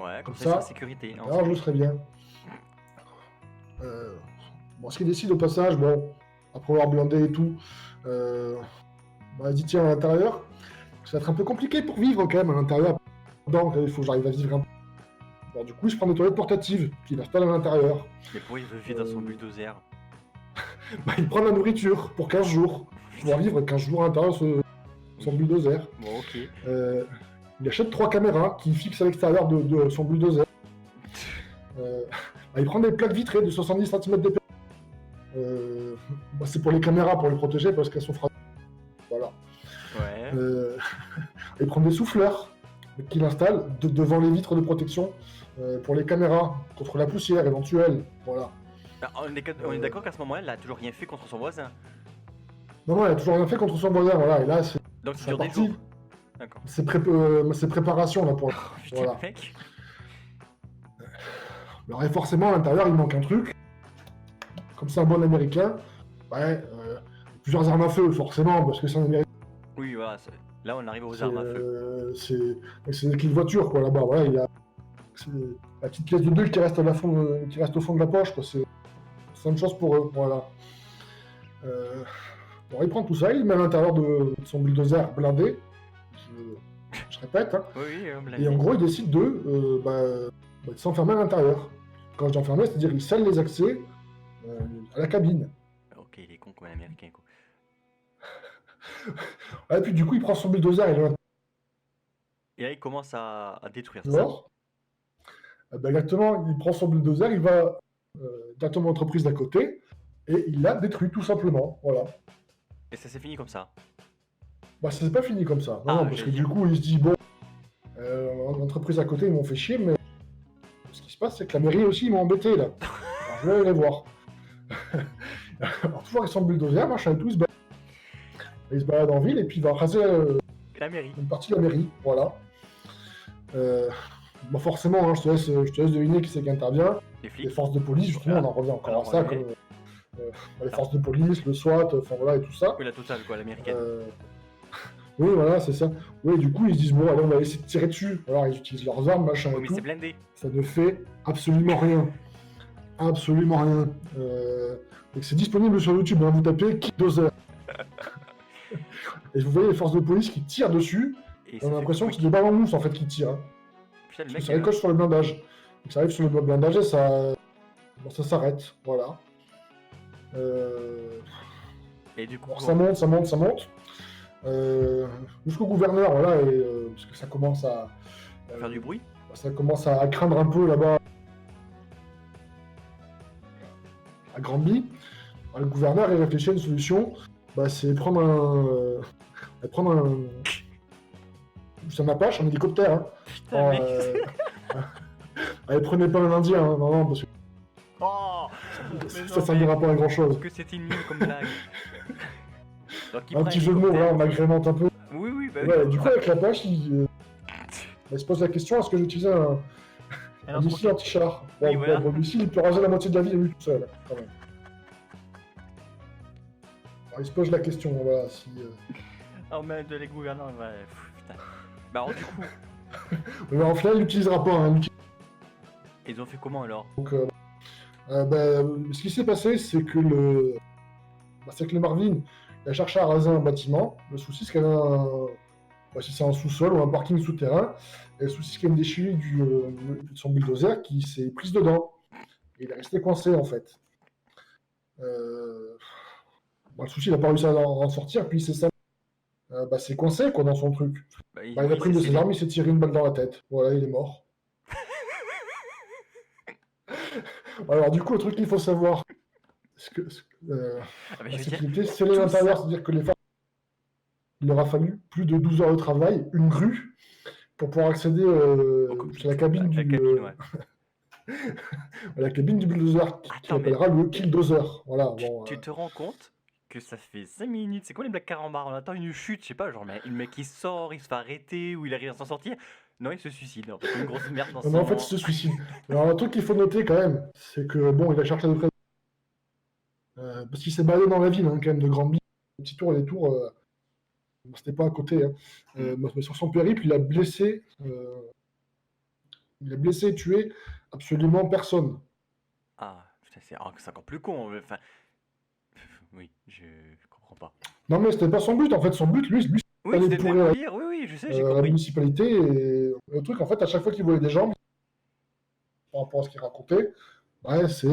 Ouais, comme ça, ça c'est la sécurité. hein, alors je serai bien. Ce qu'il décide au passage, après avoir blindé et tout, il dit tiens, à l'intérieur, ça va être un peu compliqué pour vivre quand même à l'intérieur. Donc il faut que j'arrive à vivre un peu. Alors, du coup, je prends des toilettes portatives qu'il installe à l'intérieur. Mais pourquoi il veut vivre dans son bulldozer? Il prend de la nourriture pour 15 jours. Il va vivre 15 jours à l'intérieur de son bulldozer. Bon, ok. Il achète 3 caméras qu'il fixe à l'extérieur de son bulldozer. Il prend des plaques vitrées de 70 cm d'épaisseur. C'est pour les caméras, pour les protéger, parce qu'elles sont frappées. Voilà. Ouais. Il prend des souffleurs qu'il installe devant les vitres de protection pour les caméras, contre la poussière éventuelle. Voilà. Ah, on est d'accord qu'à ce moment-là, il a toujours rien fait contre son voisin. Non, il a toujours rien fait contre son voisin. Voilà. Et là, c'est. Donc c'est la sur des partie. jours. D'accord. C'est préparation là pour. Putain, Voilà. le mec. Alors, et forcément, à l'intérieur, il manque un truc. Comme c'est un bon américain, plusieurs armes à feu, forcément, parce que c'est en Amérique. Oui, voilà. Là, on arrive aux armes à feu. C'est des clés de voiture, quoi, là-bas. Voilà, il y a c'est la petite pièce de bulle qui reste, qui reste au fond de la poche, quoi. C'est une chose pour eux, voilà. Bon, il prend tout ça, il le met à l'intérieur de son bulldozer blindé. Je répète, hein. Oui, Et en gros, il décide de s'enfermer à l'intérieur. Quand je dis enfermer, c'est-à-dire qu'il scelle les accès à la cabine. Ok, il est con comme un américain, quoi. Et puis du coup, il prend son bulldozer Et là, il commence à détruire ça. dehors. Exactement, il prend son bulldozer, il va directement à l'entreprise d'à côté, et il la détruit tout simplement. Voilà. Et ça s'est fini comme ça. Bah, c'est pas fini comme ça. Non, Ah, non, parce que du coup, il se dit, bon, l'entreprise à côté, ils m'ont fait chier, mais ce qui se passe, c'est que la mairie aussi, ils m'ont embêté, là. Alors, je vais aller les voir. Alors, toujours avec son bulldozer, machin et tout, il se balade en ville, et puis il va raser La mairie. une partie de la mairie, voilà. Bon, forcément, hein, je te laisse deviner qui c'est qui intervient. Les flics. Les forces de police, justement, on en revient encore Alors, à ça, ouais. comme les forces de police, le SWAT, enfin voilà, et tout ça. Oui, la totale, quoi, l'américaine. Oui, voilà, c'est ça. Oui, du coup, ils se disent, bon, allez, on va essayer de tirer dessus. Alors, ils utilisent leurs armes, machin Oui, et mais tout. c'est blindé. Ça ne fait absolument rien. Absolument rien. Donc, c'est disponible sur YouTube, hein, vous tapez Killdozer. Et vous voyez les forces de police qui tirent dessus. Et On a l'impression que c'est des ballons mousse en fait qui tirent. Hein. Putain, le Parce que mec. ça ricoche sur le blindage. Donc ça arrive sur le blindage et ça s'arrête. Voilà. Et du coup. Alors, ça monte. Jusqu'au gouverneur, voilà, et, parce que ça commence à. Faire du bruit. Ça commence à craindre un peu là-bas. À Granby. Alors, le gouverneur, il réfléchit à une solution. Bah, c'est prendre un. C'est un Apache, un hélicoptère. Hein. Putain, mec. Allez, prenez pas un Indien, hein. Non, parce que Oh ça servira pas à grand chose. Que c'était nul comme blague. Donc, il Un prend petit jeu de mots, là, on agrémente un peu. Oui, bah Ouais, oui. du coup, avec l'Apache, il se pose la question, est-ce que j'utilise un missile anti-char? Oui, voilà. Bon, le missile, il peut raser la moitié de la ville lui tout seul, quand même. Alors, il se pose la question, voilà, si... Oh, mais de les gouvernants, ouais, putain. Bah, alors, du coup, Mais en final, il l'utilisera pas, hein. ils ont fait comment alors? Donc, ce qui s'est passé, c'est que le Marvin, il a cherché à raser un bâtiment. Le souci, c'est qu'il y avait si c'est un sous-sol ou un parking souterrain. Et le souci, c'est qu'il y a une déchirure de son bulldozer qui s'est prise dedans. Et il est resté coincé, en fait. Le souci, il n'a pas réussi à en sortir, puis c'est ça. C'est coincé, quoi, dans son truc. Il a pris une de ses armes, il s'est tiré une balle dans la tête. Voilà, il est mort. Alors, du coup, le truc qu'il faut savoir, c'est que la sécurité, c'est l'intérieur, c'est-à-dire que les femmes, il leur a fallu plus de 12 heures de travail, une grue, pour pouvoir accéder à la cabine à la cabine du bulldozer, qui s'appellera le Killdozer. Voilà, Tu te rends compte que ça fait 5 minutes, c'est quoi les blagues carambars? On attend une chute, je sais pas, genre le mec qui sort, il se fait arrêter, ou il arrive à s'en sortir. Non, il se suicide, en fait, une grosse merde dans Non, en fait, il se suicide. Alors, un truc qu'il faut noter quand même, c'est que, bon, il a cherché à peu près. Parce qu'il s'est baladé dans la ville, hein, quand même, de Granby. Des petits tours et des tours, c'était pas à côté. Hein. Mais sur son périple, il a blessé et tué absolument personne. Ah, putain, c'est encore plus con. Enfin, oui, je comprends pas. Non, mais c'était pas son but, en fait. Son but, lui oui, c'était de démolir, oui, je sais, j'ai compris. La municipalité, et le truc, en fait, à chaque fois qu'il voyait des gens, par rapport à ce qu'il racontait, ouais, c'est...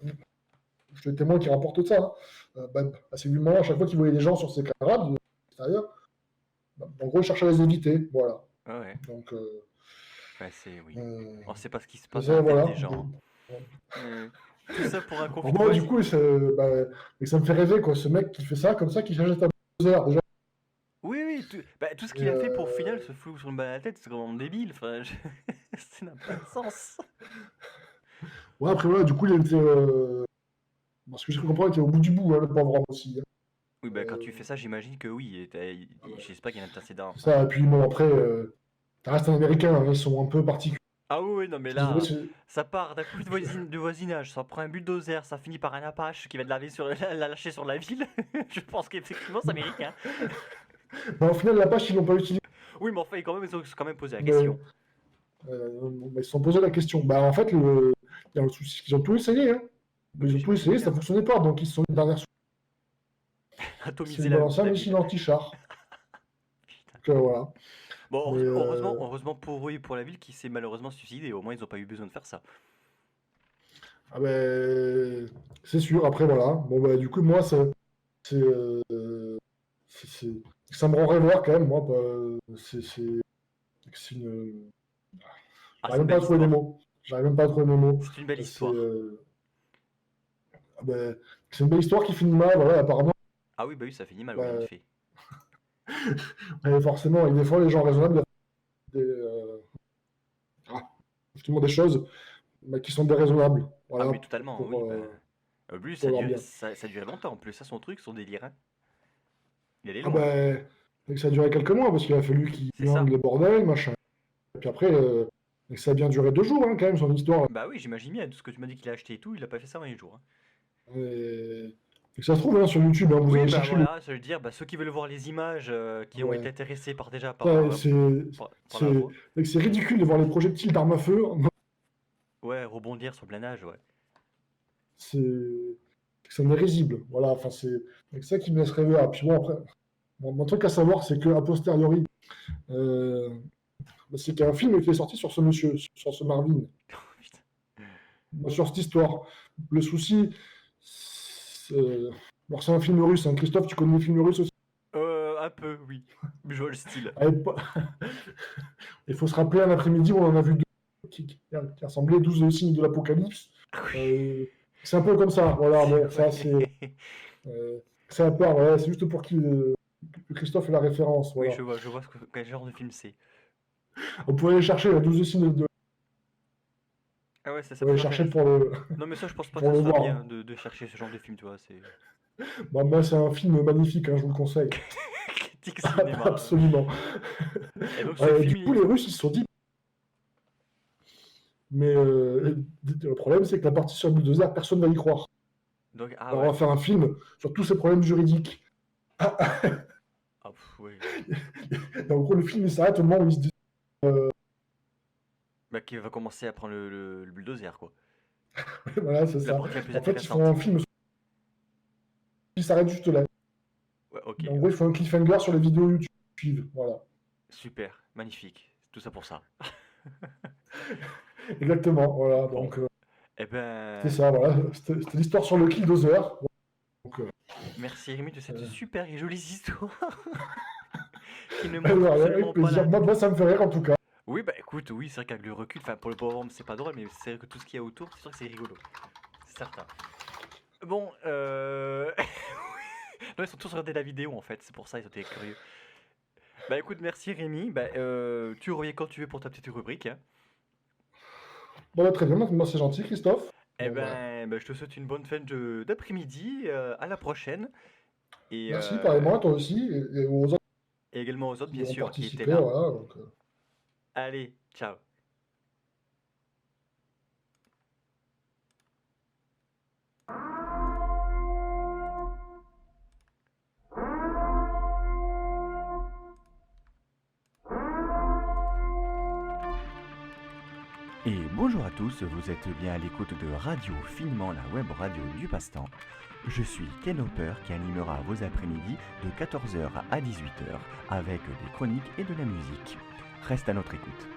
Je suis le témoin qui rapporte ça. Hein. C'est lui, à chaque fois qu'il voyait des gens sur ses camarades, de l'extérieur, en gros, il cherchait à les éviter, voilà. Ouais. Donc... ouais, c'est... Oui. On sait pas ce qui se passe dans la tête des gens. Tout ça pour un confinement. Moi, du coup, ça me fait rêver, quoi. Ce mec qui fait ça, comme ça, qui cherche à bulldozer, déjà. Oui, tout ce qu'il a fait pour au final se foutre sur une balle à la tête, c'est vraiment débile. Enfin, ça n'a pas de sens. Ouais, après, voilà, du coup, il était... Parce que je comprends, il était au bout du bout, hein, le pauvre homme aussi. Hein. Oui, quand tu fais ça, j'imagine que oui. J'espère qu'il y a un antécédent. Ça, et puis, bon, après, ça reste un Américain, hein, ils sont un peu particuliers. Ah oui, oui, non mais Je là, dirais, c'est- ça part d'un coup de voisinage, ça prend un bulldozer, ça finit par un Apache qui va la lâcher sur la ville. Je pense qu'effectivement ça mérite, hein. Bah, au final, la page, ils l'ont pas utilisée. Oui, mais enfin, ils ont quand même posé la Mais, question. ils se sont posé la question. Bah, en fait, il y a le souci, c'est qu'ils ont tout essayé. Hein. Ils ont tout essayé, ça fonctionnait pas. Donc, ils se sont mis derrière. C'est Atomiser la l'ancien ville. missile anti-char. Donc, voilà. Bon, Mais, heureusement pour eux et pour la ville qui s'est malheureusement suicidé. Au moins, ils n'ont pas eu besoin de faire ça. Ah ben, c'est sûr. Après, voilà. Bon, bah, du coup, moi, c'est, ça me rend rêveur quand même. Moi, bah, c'est une. Ah, c'est J'arrive une même pas à belle trouver les histoire. mots. J'arrive même pas à trouver mes mots. C'est une belle C'est histoire. ah ben, c'est une belle histoire qui finit mal. Voilà, apparemment. Ah oui, bah oui, ça finit mal, Bah, oui, en effet. Ouais, forcément, et des fois, les gens raisonnables, justement des choses bah, qui sont déraisonnables. Voilà, Ah oui, totalement, pour, oui. Lui, pour leur bien. ça a duré longtemps en plus. Ça, son truc, son délire, hein. Il allait Ah loin. ben, et que ça a duré quelques mois, parce qu'il a fallu qu'il C'est ça. blinde le bordel, machin. Et puis après, et que ça a bien duré 2 jours, hein, quand même, son histoire. Bah oui, j'imagine bien. Tout ce que tu m'as dit qu'il a acheté et tout, il a pas fait ça en un jour, hein. Et que ça se trouve, hein, sur YouTube, hein, vous Oui, allez bah chercher voilà, ça veut dire, bah, ceux qui veulent voir les images qui ont Ouais. été intéressés par déjà par, Ouais, par l'info. c'est ridicule de voir les projectiles d'armes à feu. Ouais, rebondir sur le planage, ouais. C'est un risible. Voilà, enfin, c'est ça qui me laisse rêver. Ah, puis bon, après, mon truc à savoir, c'est qu'à posteriori, c'est qu'il y a un film qui est sorti sur ce monsieur, sur ce Marvin, sur cette histoire. Le souci, alors c'est un film russe. Hein. Christophe, tu connais les films russes aussi? Un peu, oui. Je vois le style. Il faut se rappeler, un après-midi, on en a vu deux qui ressemblaient 12 signes de l'Apocalypse. C'est un peu comme ça. Voilà, bon, ça, c'est à part. Voilà, c'est juste pour que Christophe ait la référence. Voilà. Oui, je vois quel genre de film c'est. On pourrait aller chercher la 12 signes de. Ah ouais, ça On pourrait aller peut chercher m'intéresser. pour le. Non, mais ça, je pense pas pour que ça le soit voir, bien hein. de chercher ce genre de film, tu vois. C'est Bah, moi, c'est un film magnifique, hein, je vous le conseille. critique cinéma. Absolument. Et donc, ce Du film, coup, les Russes, ils se sont dit. Mais le problème, c'est que la partie sur Bulldozer, personne ne va y croire. Donc, ah Alors, ouais. on va faire un film sur tous ces problèmes juridiques. Ah, pff, ouais. Et en gros, le film il s'arrête au moment où il se dit. Bah, qui va commencer à prendre le bulldozer, quoi. Voilà, c'est La ça. partie la plus En fait, ils font intéressante. un film. Il s'arrête juste là. Ouais, ok. En gros, ils font un cliffhanger sur les vidéos YouTube qui suivent. Voilà. Super, magnifique. Tout ça pour ça. Exactement. Voilà. Donc, Eh ben, c'est ça. Voilà. C'était l'histoire sur le Killdozer. Donc, merci Rémi de cette super et jolie histoire. Qui ne ouais, montre avec absolument pas plaisir. la... Moi, ça me fait rire en tout cas. Oui, bah écoute, oui, c'est vrai qu'avec le recul, enfin pour le pauvre homme, c'est pas drôle, mais c'est vrai que tout ce qu'il y a autour, c'est sûr que c'est rigolo. C'est certain. Bon, non, ils sont tous regardés la vidéo en fait, c'est pour ça ils étaient curieux. Bah écoute, merci Rémi. Bah, tu reviens quand tu veux pour ta petite rubrique, hein. Bon, bah, très bien. Moi, c'est gentil, Christophe. Eh Bon, ben, bah, je te souhaite une bonne fin d'après-midi. À la prochaine. Et, merci, pareillement à toi aussi. Et aux autres et également aux autres, qui bien ont sûr, qui étaient participé. là. Voilà, donc, Allez, ciao. Et bonjour à tous, vous êtes bien à l'écoute de Radio Finement, la web radio du passe-temps. Je suis Ken Hopper qui animera vos après-midi de 14h à 18h avec des chroniques et de la musique. Reste à notre écoute.